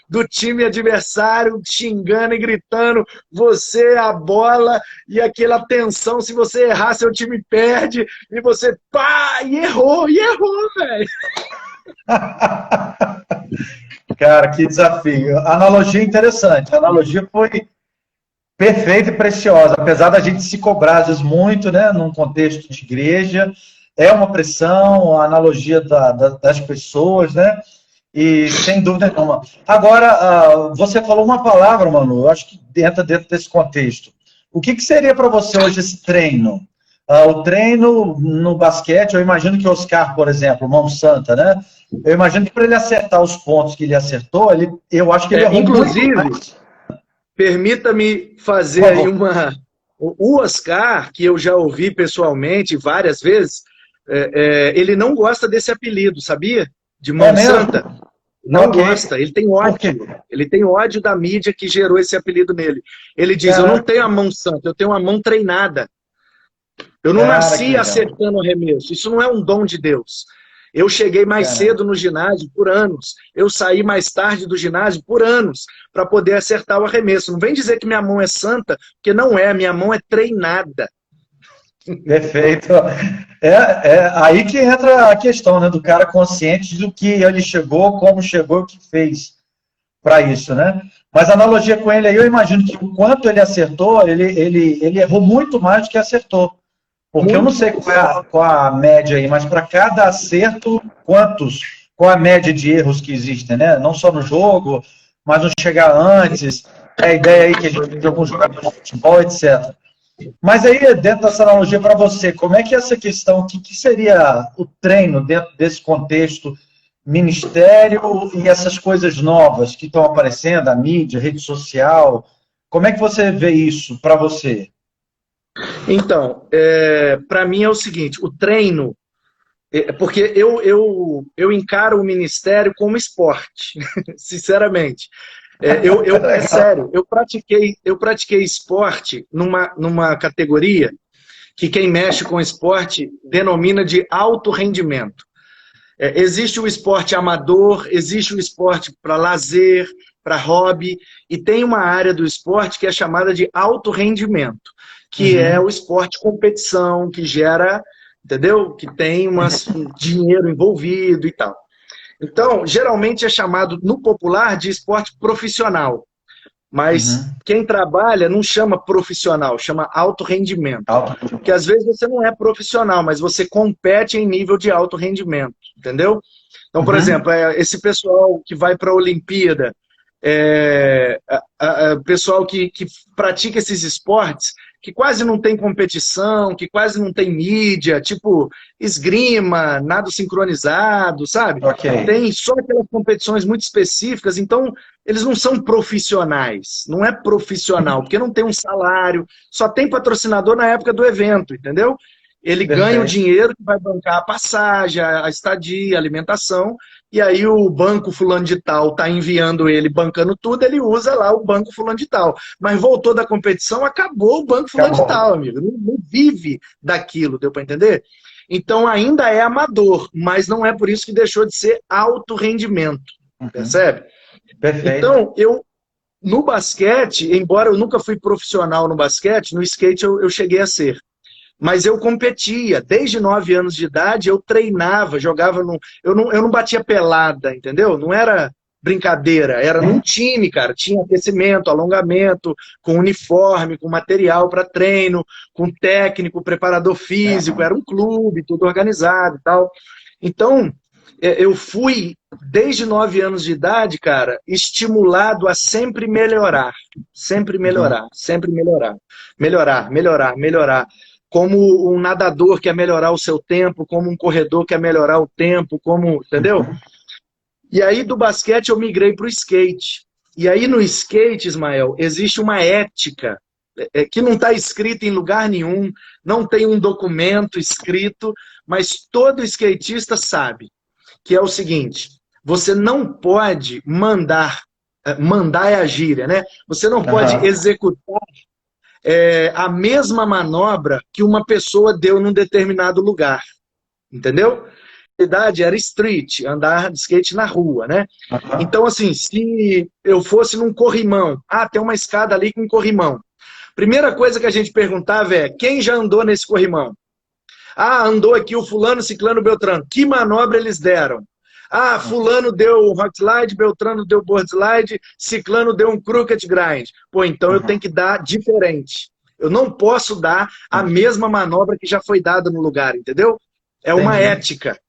do time adversário, xingando e gritando, você, a bola, e aquela tensão, se você errar, seu time perde, e você, pá, e errou, velho. Cara, que desafio. Analogia interessante. A analogia foi perfeita e preciosa, apesar da gente se cobrar às vezes muito, né, num contexto de igreja, é uma pressão, a analogia das pessoas, né, e sem dúvida nenhuma. Agora, você falou uma palavra, Manu, eu acho que entra dentro desse contexto. O que seria para você hoje esse treino? O treino no basquete, eu imagino que o Oscar, por exemplo, mão santa, né, eu imagino que para ele acertar os pontos que ele acertou, eu acho que ele errou inclusive, muito mais. Permita-me fazer aí uma... O Oscar, que eu já ouvi pessoalmente várias vezes, ele não gosta desse apelido, sabia? De mão santa. Não gosta, ele tem ódio. Ele tem ódio da mídia que gerou esse apelido nele. Ele diz, eu não tenho a mão santa, eu tenho uma mão treinada. Eu não nasci acertando arremesso, isso não é um dom de Deus. Eu cheguei mais cedo no ginásio por anos. Eu saí mais tarde do ginásio por anos para poder acertar o arremesso. Não vem dizer que minha mão é santa, porque não é. Minha mão é treinada. Perfeito. É aí que entra a questão, né, do cara consciente do que ele chegou, como chegou, o que fez para isso, né? Mas a analogia com ele aí, eu imagino que o quanto ele acertou, ele errou muito mais do que acertou. Porque eu não sei qual a média aí, mas para cada acerto, qual a média de erros que existem, né? Não só no jogo, mas no chegar antes, a ideia aí que a gente tem de alguns jogadores de futebol, etc. Mas aí, dentro dessa analogia para você, como é que essa questão, o que seria o treino dentro desse contexto, ministério e essas coisas novas que estão aparecendo, a mídia, a rede social, como é que você vê isso para você? Então, para mim é o seguinte, o treino, porque eu encaro o ministério como esporte, sinceramente. É sério, eu pratiquei esporte numa categoria que quem mexe com esporte denomina de alto rendimento. Existe o esporte amador, existe o esporte para lazer, para hobby, e tem uma área do esporte que é chamada de alto rendimento, que é o esporte competição, que gera, entendeu? Que tem um dinheiro envolvido e tal. Então, geralmente é chamado, no popular, de esporte profissional. Mas quem trabalha não chama profissional, chama alto rendimento. Porque às vezes você não é profissional, mas você compete em nível de alto rendimento, entendeu? Então, por exemplo, esse pessoal que vai para a Olimpíada, pessoal que pratica esses esportes, que quase não tem competição, que quase não tem mídia, tipo esgrima, nado sincronizado, sabe? Ok. Tem só aquelas competições muito específicas, então eles não são profissionais, não é profissional, porque não tem um salário, só tem patrocinador na época do evento, entendeu? Ele ganha o Perfeito. dinheiro que vai bancar a passagem, a estadia, a alimentação, e aí o banco fulano de tal está enviando ele bancando tudo, ele usa lá o banco fulano de tal. Mas voltou da competição, acabou o banco fulano de Acabou. tal, amigo. Não vive daquilo, deu para entender? Então ainda é amador, mas não é por isso que deixou de ser alto rendimento, Uhum. percebe? Perfeito. Então, no basquete, embora eu nunca fui profissional no basquete, no skate eu cheguei a ser. Mas eu competia, desde 9 anos de idade, eu treinava, jogava no. Eu não batia pelada, entendeu? Não era brincadeira, era num time, cara. Tinha aquecimento, alongamento, com uniforme, com material para treino, com técnico, preparador físico, era um clube, tudo organizado e tal. Então, eu fui, desde 9 anos de idade, cara, estimulado a sempre melhorar. Sempre Uhum. melhorar, sempre melhorar. Melhorar, melhorar, melhorar. Como um nadador quer melhorar o seu tempo, como um corredor quer melhorar o tempo, como, entendeu? Uhum. E aí do basquete eu migrei para o skate. E aí no skate, Ismael, existe uma ética que não está escrita em lugar nenhum, não tem um documento escrito, mas todo skatista sabe que é o seguinte: você não pode mandar é a gíria, né? Você não pode Aham. executar a mesma manobra que uma pessoa deu num determinado lugar, entendeu? A idade era street, andar de skate na rua, né? Aham. Então, assim, se eu fosse num corrimão, tem uma escada ali com um corrimão. Primeira coisa que a gente perguntava é: quem já andou nesse corrimão? Andou aqui o fulano, ciclano, beltrano. Que manobra eles deram? Fulano deu rock slide, Beltrano deu board slide, ciclano deu um crooked grind. Pô, então eu Uhum. tenho que dar diferente. Eu não posso dar a mesma manobra que já foi dada no lugar, entendeu? É uma Entendi. ética.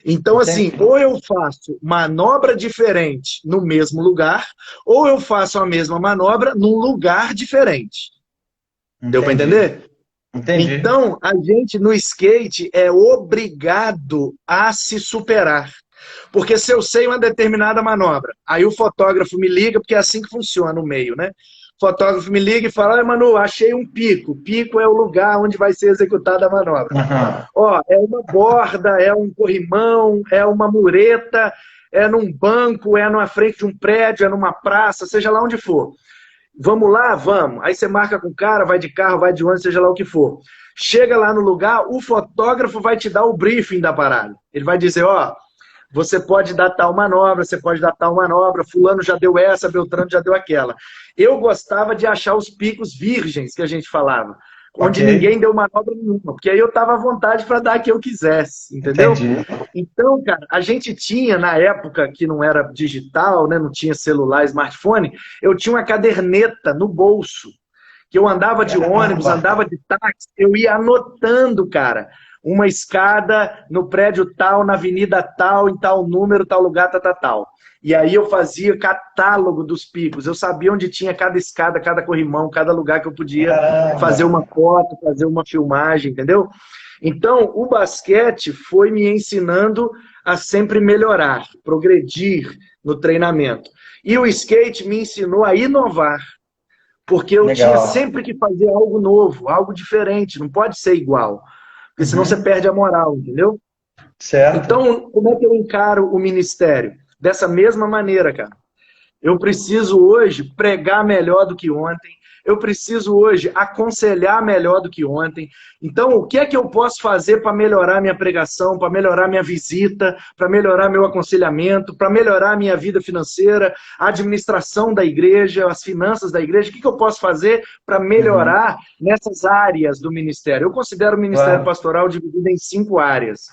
Então, assim, Entendi. ou eu faço manobra diferente no mesmo lugar, ou eu faço a mesma manobra num lugar diferente. Deu para Entendi. entender? Entendi. Então, a gente no skate é obrigado a se superar. Porque se eu sei uma determinada manobra, aí o fotógrafo me liga, porque é assim que funciona no meio, né? O fotógrafo me liga e fala: Manu, achei um pico. Pico é o lugar onde vai ser executada a manobra. Aham. Ó, é uma borda, é um corrimão, é uma mureta, é num banco, é na frente de um prédio, é numa praça, seja lá onde for. Vamos lá? Vamos. Aí você marca com o cara, vai de carro, vai de ônibus, seja lá o que for. Chega lá no lugar, o fotógrafo vai te dar o briefing da parada. Ele vai dizer: ó, você pode dar tal manobra, você pode dar tal manobra, fulano já deu essa, Beltrano já deu aquela. Eu gostava de achar os picos virgens, que a gente falava, Ok. onde ninguém deu manobra nenhuma, porque aí eu estava à vontade para dar a que eu quisesse, entendeu? Entendi. Então, cara, a gente tinha, na época que não era digital, né, não tinha celular, smartphone, eu tinha uma caderneta no bolso, que eu andava de ônibus, Caramba. andava de táxi, eu ia anotando, cara, uma escada no prédio tal, na avenida tal, em tal número, tal lugar, tal, tal, tal. E aí eu fazia catálogo dos picos, eu sabia onde tinha cada escada, cada corrimão, cada lugar que eu podia fazer Caramba. uma foto, fazer uma filmagem, entendeu? Então, o basquete foi me ensinando a sempre melhorar, progredir no treinamento. E o skate me ensinou a inovar, porque eu tinha Legal. sempre que fazer algo novo, algo diferente, não pode ser igual, porque senão você Uhum. perde a moral, entendeu? Certo. Então, como é que eu encaro o ministério? Dessa mesma maneira, cara. Eu preciso hoje pregar melhor do que ontem. Eu preciso hoje aconselhar melhor do que ontem. Então, o que é que eu posso fazer para melhorar minha pregação, para melhorar minha visita, para melhorar meu aconselhamento, para melhorar minha vida financeira, a administração da igreja, as finanças da igreja? O que eu posso fazer para Uhum. melhorar nessas áreas do ministério? Eu considero o ministério Claro. pastoral dividido em 5 áreas: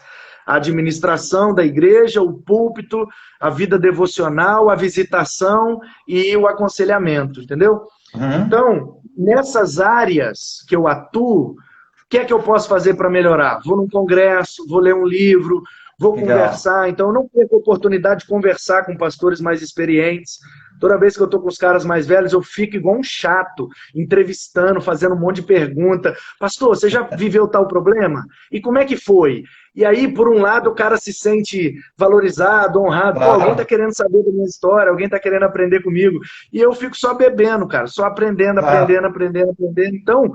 a administração da igreja, o púlpito, a vida devocional, a visitação e o aconselhamento, entendeu? Uhum. Então, nessas áreas que eu atuo, o que é que eu posso fazer para melhorar? Vou num congresso, vou ler um livro, vou Legal. conversar. Então, eu não perco a oportunidade de conversar com pastores mais experientes. Toda vez que eu estou com os caras mais velhos, eu fico igual um chato, entrevistando, fazendo um monte de pergunta. Pastor, você já viveu tal problema? E como é que foi? E aí, por um lado, o cara se sente valorizado, honrado. Pô, alguém está querendo saber da minha história, alguém está querendo aprender comigo. E eu fico só bebendo, cara, só aprendendo. Então,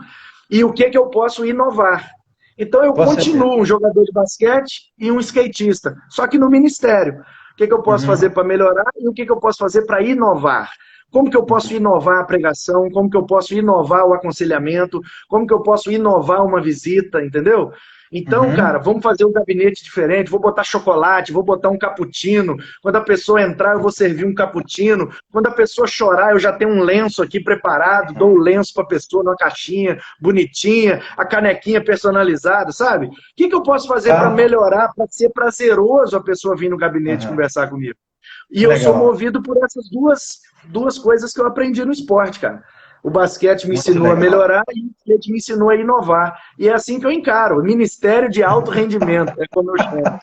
e o que que eu posso inovar? Então, eu continuo um jogador de basquete e um skatista, só que no ministério. O que que eu posso fazer para melhorar e o que que eu posso fazer para inovar? Como que eu posso inovar a pregação? Como que eu posso inovar o aconselhamento? Como que eu posso inovar uma visita, entendeu? Então, cara, vamos fazer um gabinete diferente, vou botar chocolate, vou botar um cappuccino. Quando a pessoa entrar, eu vou servir um cappuccino. Quando a pessoa chorar, eu já tenho um lenço aqui preparado, dou o lenço para a pessoa numa caixinha bonitinha, a canequinha personalizada, sabe? O que que eu posso fazer para melhorar, para ser prazeroso a pessoa vir no gabinete conversar comigo? E eu sou movido por essas duas coisas que eu aprendi no esporte, cara. O basquete me ensinou a melhorar e o skate me ensinou a inovar. E é assim que eu encaro, o Ministério de Alto Rendimento, é como eu chamo.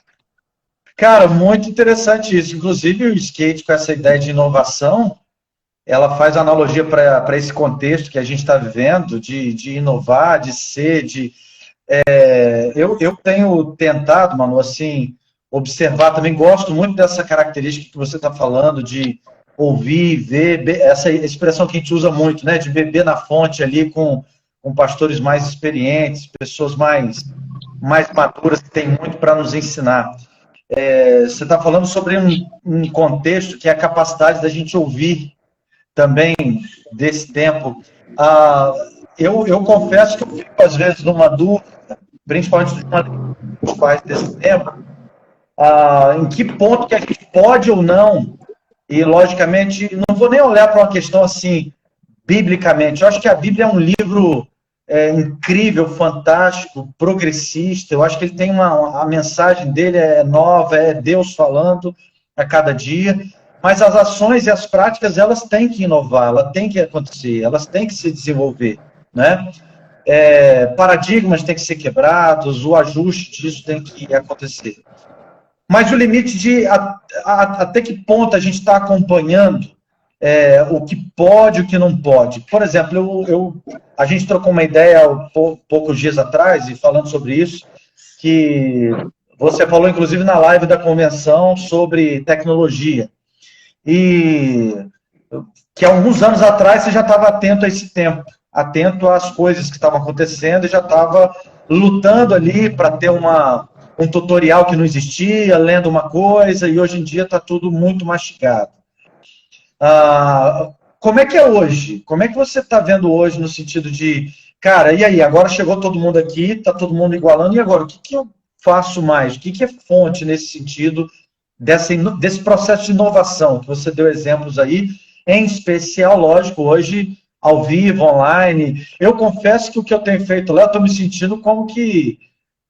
Cara, muito interessante isso. Inclusive, o skate, com essa ideia de inovação, ela faz analogia para esse contexto que a gente está vivendo, de inovar, de ser, eu tenho tentado, Manu, assim, observar, também gosto muito dessa característica que você está falando, de ouvir, ver, essa expressão que a gente usa muito, né, de beber na fonte ali com pastores mais experientes, pessoas mais maduras, que têm muito para nos ensinar. Você está falando sobre um contexto que é a capacidade da gente ouvir também desse tempo. Eu confesso que eu fico, às vezes, numa dúvida, principalmente dos pais desse tempo, em que ponto que a gente pode ou não, e logicamente, não vou nem olhar para uma questão assim, biblicamente. Eu acho que a Bíblia é um livro incrível, fantástico, progressista. Eu acho que ele tem a mensagem dele é nova, é Deus falando a cada dia, mas as ações e as práticas, elas têm que inovar, elas têm que acontecer, elas têm que se desenvolver, né? Paradigmas têm que ser quebrados, o ajuste disso tem que acontecer. Mas o limite de até que ponto a gente está acompanhando o que pode e o que não pode. Por exemplo, a gente trocou uma ideia há poucos dias atrás, e falando sobre isso, que você falou, inclusive, na live da convenção sobre tecnologia. E que há alguns anos atrás você já estava atento a esse tempo, atento às coisas que estavam acontecendo, e já estava lutando ali para ter um tutorial que não existia, lendo uma coisa, e hoje em dia está tudo muito mastigado. Como é que é hoje? Como é que você está vendo hoje no sentido de, cara, e aí, agora chegou todo mundo aqui, está todo mundo igualando, e agora, o que eu faço mais? O que é fonte nesse sentido, desse processo de inovação, que você deu exemplos aí, em especial, lógico, hoje, ao vivo, online. Eu confesso que o que eu tenho feito lá, eu estou me sentindo como que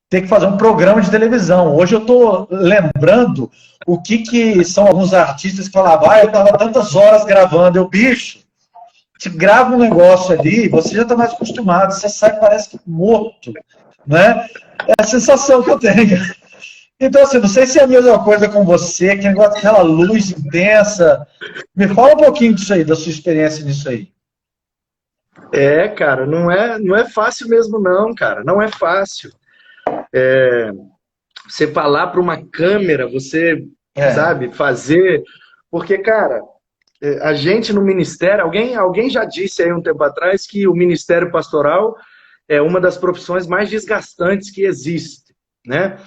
ter que fazer um programa de televisão. Hoje eu estou lembrando o que são alguns artistas que falavam, eu estava tantas horas gravando, bicho, te grava um negócio ali, você já está mais acostumado, você sai, parece que morto, né? É a sensação que eu tenho. Então, assim, não sei se é a mesma coisa com você, que negócio daquela luz intensa. Me fala um pouquinho disso aí, da sua experiência nisso aí. Cara, não é fácil mesmo não, cara, não é fácil. Você falar para uma câmera, você, sabe, fazer... Porque, cara, a gente no ministério... Alguém já disse aí um tempo atrás que o ministério pastoral é uma das profissões mais desgastantes que existe, né?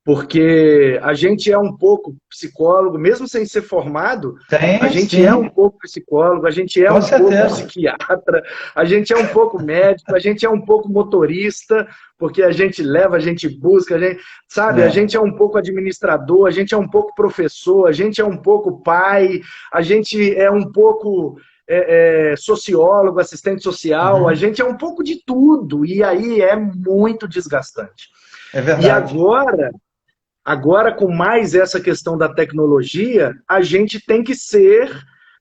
Porque a gente é um pouco psicólogo, mesmo sem ser formado, a gente é um pouco psicólogo, a gente é um pouco psiquiatra, a gente é um pouco médico, a gente é um pouco motorista, porque a gente leva, a gente busca, sabe? A gente é um pouco administrador, a gente é um pouco professor, a gente é um pouco pai, a gente é um pouco sociólogo, assistente social, a gente é um pouco de tudo, e aí é muito desgastante. É verdade. E agora, com mais essa questão da tecnologia, a gente tem que ser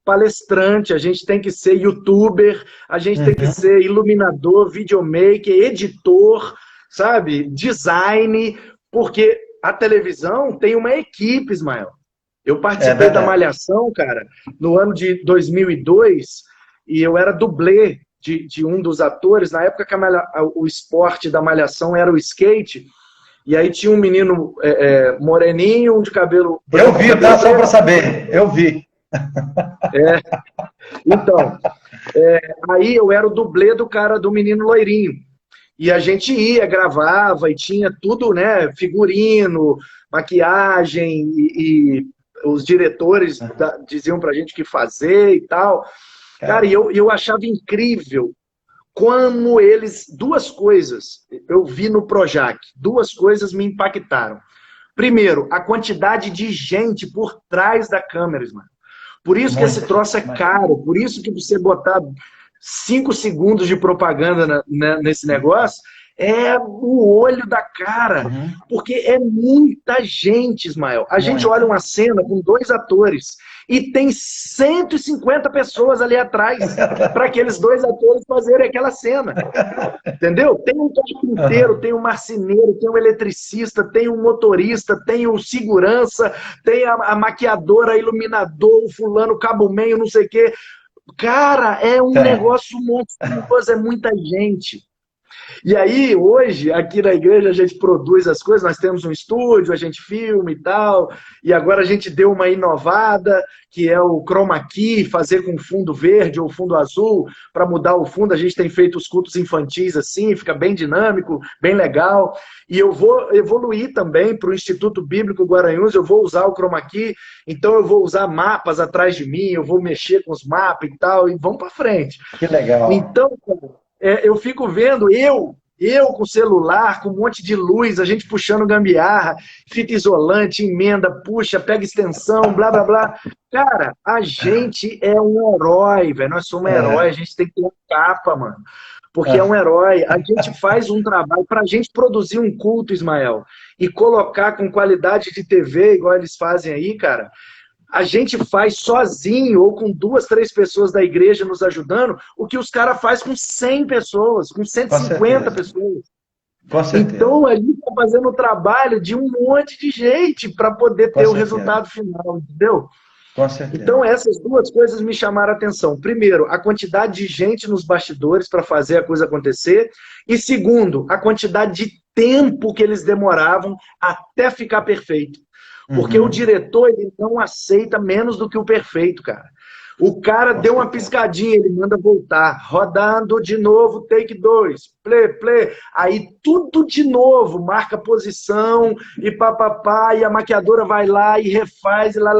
palestrante, a gente tem que ser youtuber, a gente tem que ser iluminador, videomaker, editor, sabe? Design, porque a televisão tem uma equipe, Ismael. Eu participei da Malhação, cara, no ano de 2002, e eu era dublê de um dos atores. Na época que o esporte da Malhação era o skate, e aí tinha um menino moreninho, um de cabelo branco. Eu vi, tá? Só para saber, eu vi. Então, aí eu era o dublê do menino loirinho. E a gente ia, gravava, e tinha tudo, né? Figurino, maquiagem, e os diretores diziam pra gente o que fazer e tal. Cara, e eu achava incrível como eles... Duas coisas eu vi no Projac, duas coisas me impactaram. Primeiro, a quantidade de gente por trás da câmera, mano. Por isso que esse troço é caro, por isso que você botar 5 segundos de propaganda nesse negócio é o olho da cara, porque é muita gente, Ismael. A gente olha uma cena com 2 atores e tem 150 pessoas ali atrás para aqueles 2 atores fazerem aquela cena, entendeu? Tem um carpinteiro, tem um marceneiro, tem um eletricista, tem um motorista, tem o segurança, tem a maquiadora, iluminador, o fulano, cabo-meio, não sei o quê. Cara, é um negócio monstruoso, é muita gente. E aí, hoje, aqui na igreja, a gente produz as coisas, nós temos um estúdio, a gente filma e tal, e agora a gente deu uma inovada, que é o chroma key, fazer com fundo verde ou fundo azul, para mudar o fundo. A gente tem feito os cultos infantis assim, fica bem dinâmico, bem legal. E eu vou evoluir também para o Instituto Bíblico Guaranhuns, eu vou usar o chroma key, então eu vou usar mapas atrás de mim, eu vou mexer com os mapas e tal, e vamos para frente. Que legal. Então, eu fico vendo, eu com celular, com um monte de luz, a gente puxando gambiarra, fita isolante, emenda, puxa, pega extensão, blá, blá, blá. Cara, a gente é um herói, velho. Nós somos herói, a gente tem que ter uma capa, mano. Porque é um herói. A gente faz um trabalho pra gente produzir um culto, Ismael, e colocar com qualidade de TV, igual eles fazem aí, cara. A gente faz sozinho ou com 2, 3 pessoas da igreja nos ajudando o que os caras fazem com 100 pessoas, com 150 pessoas. Com certeza. Então, a gente está fazendo o trabalho de um monte de gente para poder ter o resultado final, entendeu? Com certeza. Então, essas 2 coisas me chamaram a atenção. Primeiro, a quantidade de gente nos bastidores para fazer a coisa acontecer. E segundo, a quantidade de tempo que eles demoravam até ficar perfeito. Porque o diretor, ele não aceita menos do que o perfeito, cara. O cara deu uma piscadinha, ele manda voltar. Rodando de novo, take 2. Play. Aí tudo de novo, marca posição e papapá, e a maquiadora vai lá e refaz, e lá.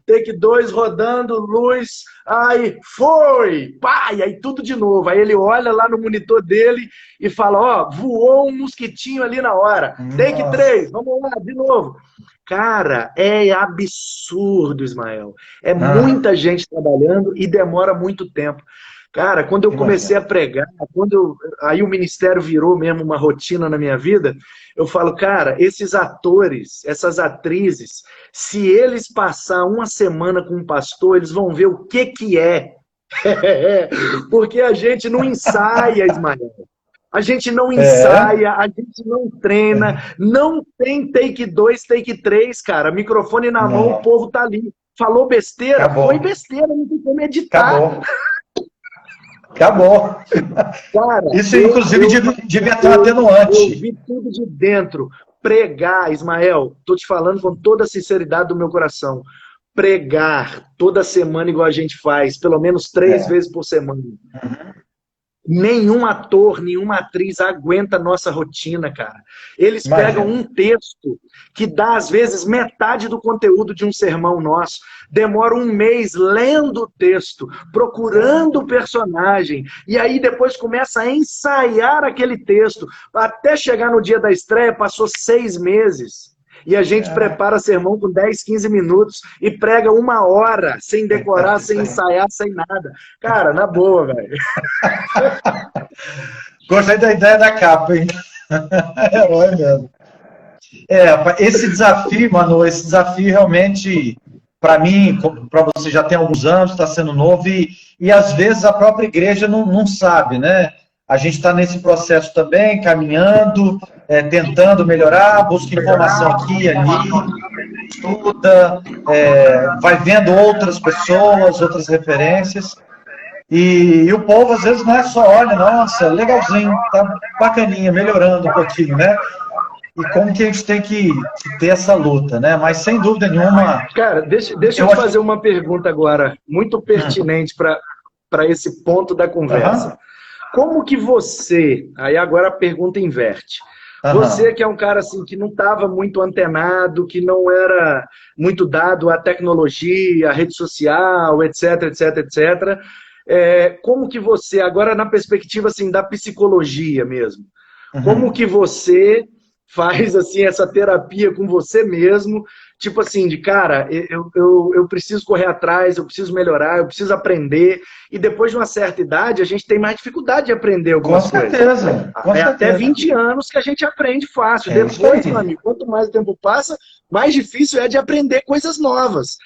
Take 2, rodando, luz, aí foi! Pá! E aí tudo de novo. Aí ele olha lá no monitor dele e fala, ó, voou um mosquitinho ali na hora. Take 3, vamos lá, de novo. Cara, é absurdo, Ismael. É muita gente trabalhando e demora muito tempo. Cara, quando eu comecei a pregar, aí o ministério virou mesmo uma rotina na minha vida, eu falo, cara, esses atores, essas atrizes, se eles passar uma semana com um pastor, eles vão ver o que é. Porque a gente não ensaia, Ismael. A gente não ensaia, a gente não treina, não tem take 2, take 3, cara. Microfone na mão, o povo tá ali. Falou besteira? Acabou. Foi besteira, não tem como editar. Acabou. Cara, isso, inclusive, devia estar atenuante. Eu vi tudo de dentro. Pregar, Ismael, tô te falando com toda a sinceridade do meu coração. Pregar toda semana igual a gente faz, pelo menos 3 vezes por semana. Nenhum ator, nenhuma atriz aguenta a nossa rotina, cara. Eles pegam um texto que dá, às vezes, metade do conteúdo de um sermão nosso. Demora 1 mês lendo o texto, procurando o personagem. E aí depois começa a ensaiar aquele texto. Até chegar no dia da estreia, passou 6 meses. E a gente prepara sermão com 10, 15 minutos e prega 1 hora, sem decorar, sem ensaiar, sem nada. Cara, na boa, velho. Gostei da ideia da capa, hein? Herói mesmo. Esse desafio, Manu, esse desafio realmente, para mim, para você já tem alguns anos, está sendo novo, e às vezes a própria igreja não sabe, né? A gente está nesse processo também, caminhando, tentando melhorar, busca informação aqui e ali, estuda, vai vendo outras pessoas, outras referências. E o povo, às vezes, não é só, olha, nossa, legalzinho, tá bacaninha, melhorando um pouquinho, né? E como que a gente tem que ter essa luta, né? Mas, sem dúvida nenhuma... Cara, deixa eu te fazer uma pergunta agora, muito pertinente para esse ponto da conversa. Como que você... Aí agora a pergunta inverte. Você que é um cara assim, que não estava muito antenado, que não era muito dado à tecnologia, à rede social, etc, etc, etc... como que você, agora na perspectiva assim, da psicologia mesmo, como que você faz assim, essa terapia com você mesmo, tipo assim, de cara, eu preciso correr atrás, eu preciso melhorar, eu preciso aprender, e depois de uma certa idade a gente tem mais dificuldade de aprender algumas coisas. Com certeza. Até 20 anos que a gente aprende fácil, depois, meu amigo, quanto mais o tempo passa, mais difícil é de aprender coisas novas.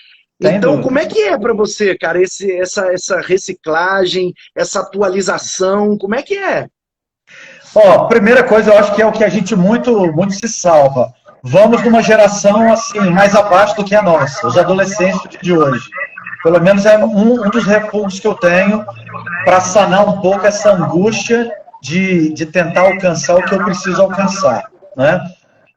Então, como é que é para você, cara, essa reciclagem, essa atualização, como é que é? Primeira coisa, eu acho que é o que a gente muito se salva. Vamos numa geração assim, mais abaixo do que a nossa, os adolescentes de hoje. Pelo menos é um dos refúgios que eu tenho para sanar um pouco essa angústia de tentar alcançar o que eu preciso alcançar, né?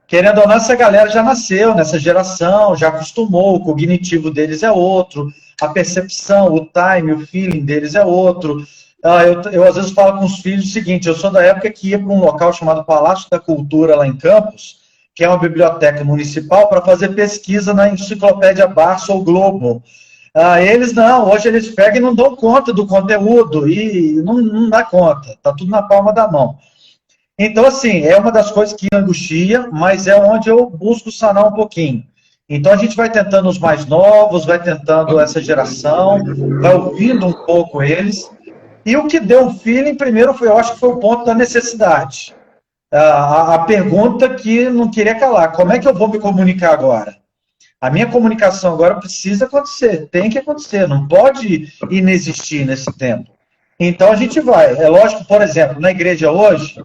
Querendo ou não, essa galera já nasceu nessa geração, já acostumou, o cognitivo deles é outro, a percepção, o time, o feeling deles é outro. Eu às vezes falo com os filhos o seguinte, eu sou da época que ia para um local chamado Palácio da Cultura, lá em Campos, que é uma biblioteca municipal, para fazer pesquisa na enciclopédia Barça ou Globo. Eles não, hoje eles pegam e não dão conta do conteúdo, e não dá conta, está tudo na palma da mão. Então, assim, é uma das coisas que angustia, mas é onde eu busco sanar um pouquinho. Então, a gente vai tentando os mais novos, vai tentando essa geração, vai ouvindo um pouco eles. E o que deu um feeling, primeiro, eu acho que foi o ponto da necessidade. A pergunta que não queria calar, como é que eu vou me comunicar agora? A minha comunicação agora precisa acontecer, tem que acontecer, não pode inexistir nesse tempo. Então, a gente vai. É lógico, por exemplo, na igreja hoje,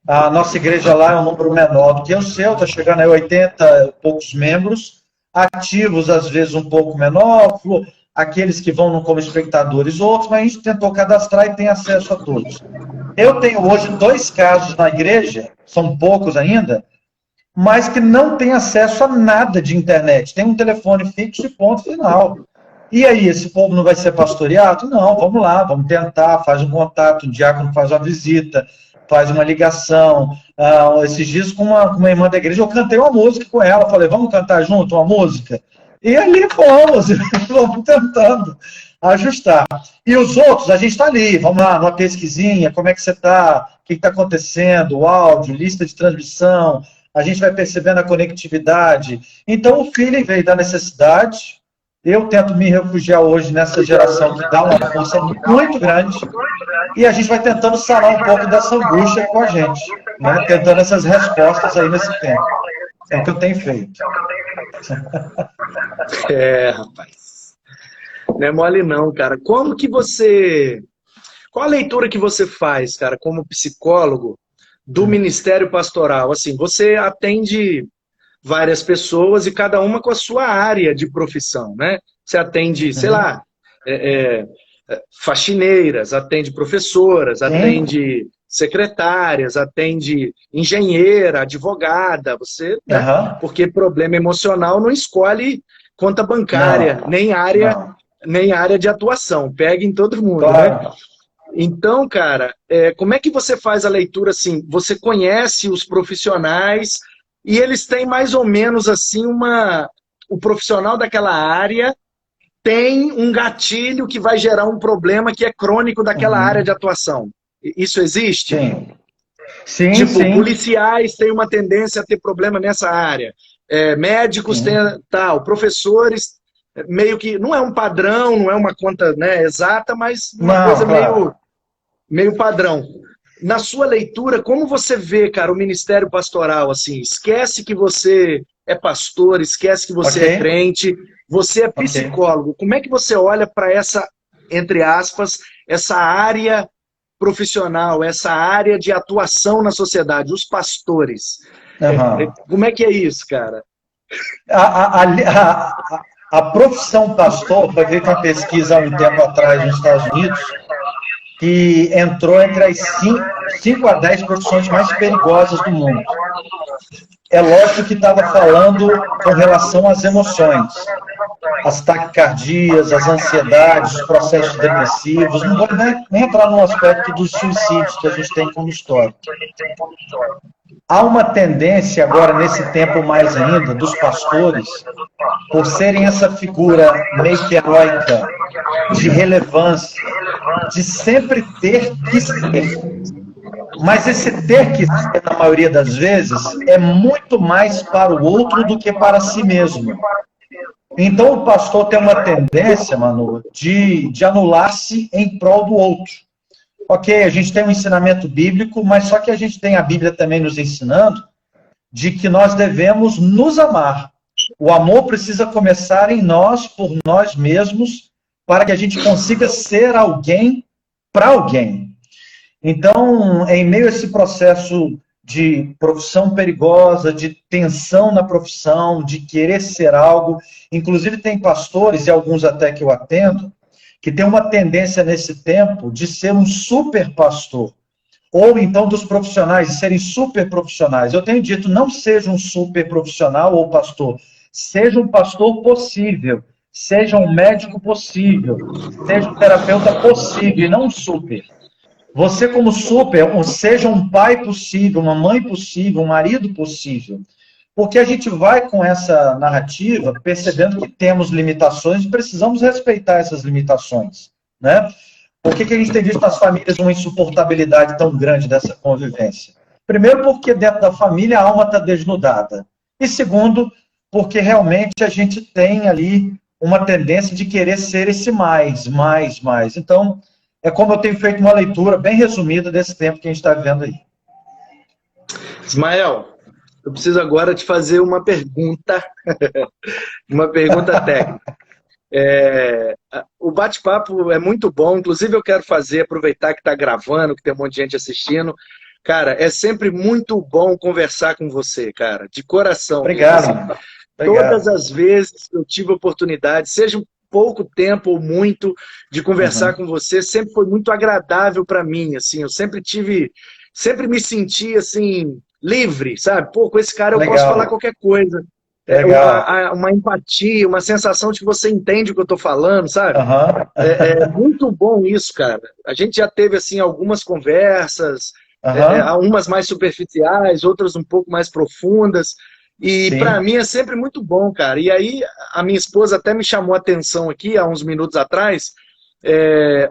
a nossa igreja lá é um número menor do que o seu, está chegando a 80 e poucos membros, ativos às vezes um pouco menor, aqueles que vão como espectadores, outros, mas a gente tentou cadastrar e tem acesso a todos. Eu tenho hoje 2 casos na igreja, são poucos ainda, mas que não tem acesso a nada de internet. Tem um telefone fixo e ponto final. E aí, esse povo não vai ser pastoreado? Não, vamos lá, vamos tentar, faz um contato, o diácono faz uma visita, faz uma ligação. Esses dias, com uma irmã da igreja, eu cantei uma música com ela, falei, vamos cantar junto uma música? E ali vamos tentando ajustar. E os outros, a gente está ali, vamos lá, numa pesquisinha, como é que você está, o que está acontecendo, o áudio, lista de transmissão, a gente vai percebendo a conectividade. Então, o feeling veio da necessidade. Eu tento me refugiar hoje nessa geração que dá uma força muito grande, e a gente vai tentando sanar um pouco dessa angústia com a gente, né? Tentando essas respostas aí nesse tempo. É o que eu tenho feito. Rapaz. Não é mole não, cara. Como que você... Qual a leitura que você faz, cara, como psicólogo do Ministério Pastoral? Assim, você atende várias pessoas e cada uma com a sua área de profissão, né? Você atende, sei lá, faxineiras, atende professoras, atende secretárias, atende engenheira, advogada, você, né? Porque problema emocional não escolhe conta bancária, nem área de atuação, pega em todo mundo, claro, né? Então, cara, como é que você faz a leitura assim? Você conhece os profissionais e eles têm mais ou menos assim o profissional daquela área tem um gatilho que vai gerar um problema que é crônico daquela área de atuação. Isso existe? Sim, tipo, policiais têm uma tendência a ter problema nessa área. Médicos têm tal, professores, meio que, não é um padrão, não é uma conta, né, exata, mas uma coisa meio padrão. Na sua leitura, como você vê, cara, o ministério pastoral, assim, esquece que você é pastor, esquece que você é crente, você é psicólogo. Como é que você olha para essa, entre aspas, essa área profissional, essa área de atuação na sociedade, os pastores. Uhum. Como é que é isso, cara? A profissão pastor, foi feita uma pesquisa há um tempo atrás nos Estados Unidos, que entrou entre as 5 a 10 profissões mais perigosas do mundo. É lógico que estava falando com relação às emoções, as taquicardias, as ansiedades, os processos depressivos. Não vou nem entrar no aspecto dos suicídios que a gente tem como história. Há uma tendência agora, nesse tempo mais ainda, dos pastores, por serem essa figura meio que heróica, de relevância, de sempre ter que ser. Mas esse ter que ser, na maioria das vezes, é muito mais para o outro do que para si mesmo. Então o pastor tem uma tendência, Manu, de anular-se em prol do outro. Ok, a gente tem um ensinamento bíblico, mas só que a gente tem a Bíblia também nos ensinando de que nós devemos nos amar. O amor precisa começar em nós, por nós mesmos, para que a gente consiga ser alguém para alguém. Então, em meio a esse processo de profissão perigosa, de tensão na profissão, de querer ser algo, inclusive tem pastores, e alguns até que eu atendo, que tem uma tendência nesse tempo de ser um super pastor, ou então dos profissionais, de serem super profissionais. Eu tenho dito, não seja um super profissional ou pastor, seja um pastor possível, seja um médico possível, seja um terapeuta possível, e não um super. Você como super, seja um pai possível, uma mãe possível, um marido possível. Porque a gente vai com essa narrativa percebendo que temos limitações e precisamos respeitar essas limitações, né? Por que a gente tem visto nas famílias uma insuportabilidade tão grande dessa convivência? Primeiro, porque dentro da família a alma está desnudada. E segundo, porque realmente a gente tem ali uma tendência de querer ser esse mais. Então, é como eu tenho feito uma leitura bem resumida desse tempo que a gente está vivendo aí. Ismael, eu preciso agora te fazer uma pergunta, uma pergunta técnica. O bate-papo é muito bom, inclusive eu quero aproveitar que está gravando, que tem um monte de gente assistindo. Cara, é sempre muito bom conversar com você, cara, de coração. Obrigado. Assim, todas as vezes que eu tive oportunidade, seja um pouco tempo ou muito, de conversar com você, sempre foi muito agradável para mim, assim, eu sempre me senti, assim, livre, sabe? Pô, com esse cara eu posso falar qualquer coisa. Uma empatia, uma sensação de que você entende o que eu estou falando, sabe? É muito bom isso, cara. A gente já teve, assim, algumas conversas, umas mais superficiais, outras um pouco mais profundas, e para mim é sempre muito bom, cara. E aí a minha esposa até me chamou a atenção aqui, há uns minutos atrás,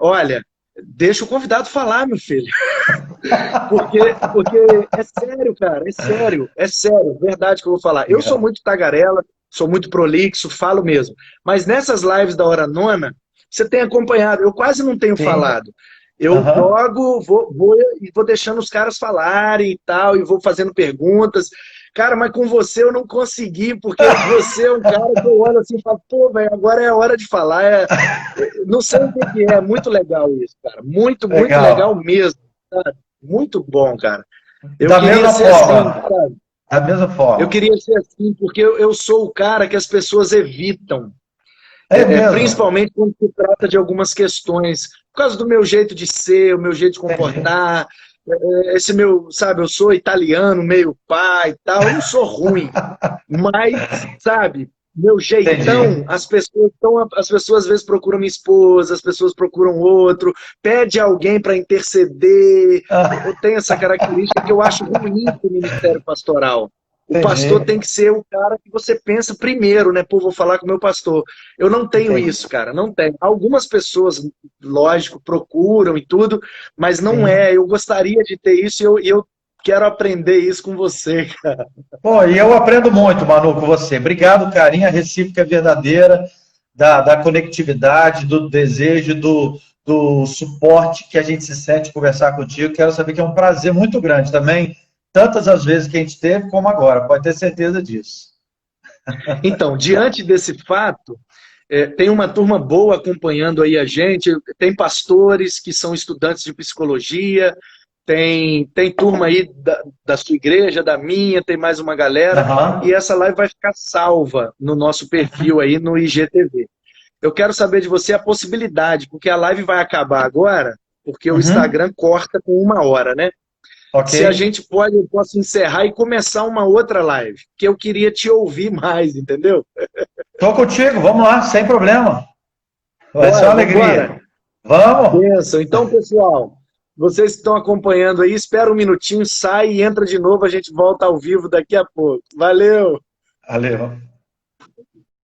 olha, deixa o convidado falar, meu filho. porque é sério, cara, é sério, verdade que eu vou falar. Eu sou muito tagarela, sou muito prolixo, falo mesmo. Mas nessas lives da Hora Nona, você tem acompanhado, eu quase não tenho falado. Eu jogo, vou deixando os caras falarem e tal, e vou fazendo perguntas. Cara, mas com você eu não consegui, porque você é um cara que eu olho assim e falo, pô, velho, agora é a hora de falar. Não sei o que é, muito legal isso, cara. Muito legal mesmo. Cara. Muito bom, cara. Eu queria ser assim, cara. Da mesma forma. Eu queria ser assim, porque eu sou o cara que as pessoas evitam. Principalmente quando se trata de algumas questões. Por causa do meu jeito de ser, o meu jeito de comportar. Esse meu, sabe, eu sou italiano, meio pai e tal. Eu não sou ruim. Mas, sabe, meu jeitão, as pessoas às vezes procuram minha esposa, as pessoas procuram outro, pede alguém para interceder. Eu tenho essa característica que eu acho ruim do ministério pastoral. O pastor tem que ser o cara que você pensa primeiro, né? Pô, vou falar com o meu pastor. Eu não tenho isso, cara, não tenho. Algumas pessoas, lógico, procuram e tudo, mas não é. Eu gostaria de ter isso e eu quero aprender isso com você, cara. Pô, e eu aprendo muito, Manu, com você. Obrigado, carinho. A recíproca é verdadeira, da conectividade, do desejo, do suporte que a gente se sente conversar contigo. Quero saber que é um prazer muito grande também, tantas as vezes que a gente teve como agora. Pode ter certeza disso. Então, diante desse fato, Tem uma turma boa acompanhando aí a gente, tem pastores que são estudantes de psicologia, tem turma aí da sua igreja, da minha, tem mais uma galera, e essa live vai ficar salva no nosso perfil aí no IGTV. Eu quero saber de você a possibilidade, porque a live vai acabar agora, porque o Instagram corta com 1 hora, né? Ok. Se a gente pode, eu posso encerrar e começar uma outra live, que eu queria te ouvir mais, entendeu? Tô contigo, vamos lá, sem problema. Vai ser Bora, uma alegria. vambora. Vamos? Benção. Então, pessoal, vocês que estão acompanhando aí, espera um minutinho, sai e entra de novo, a gente volta ao vivo daqui a pouco. Valeu! Valeu.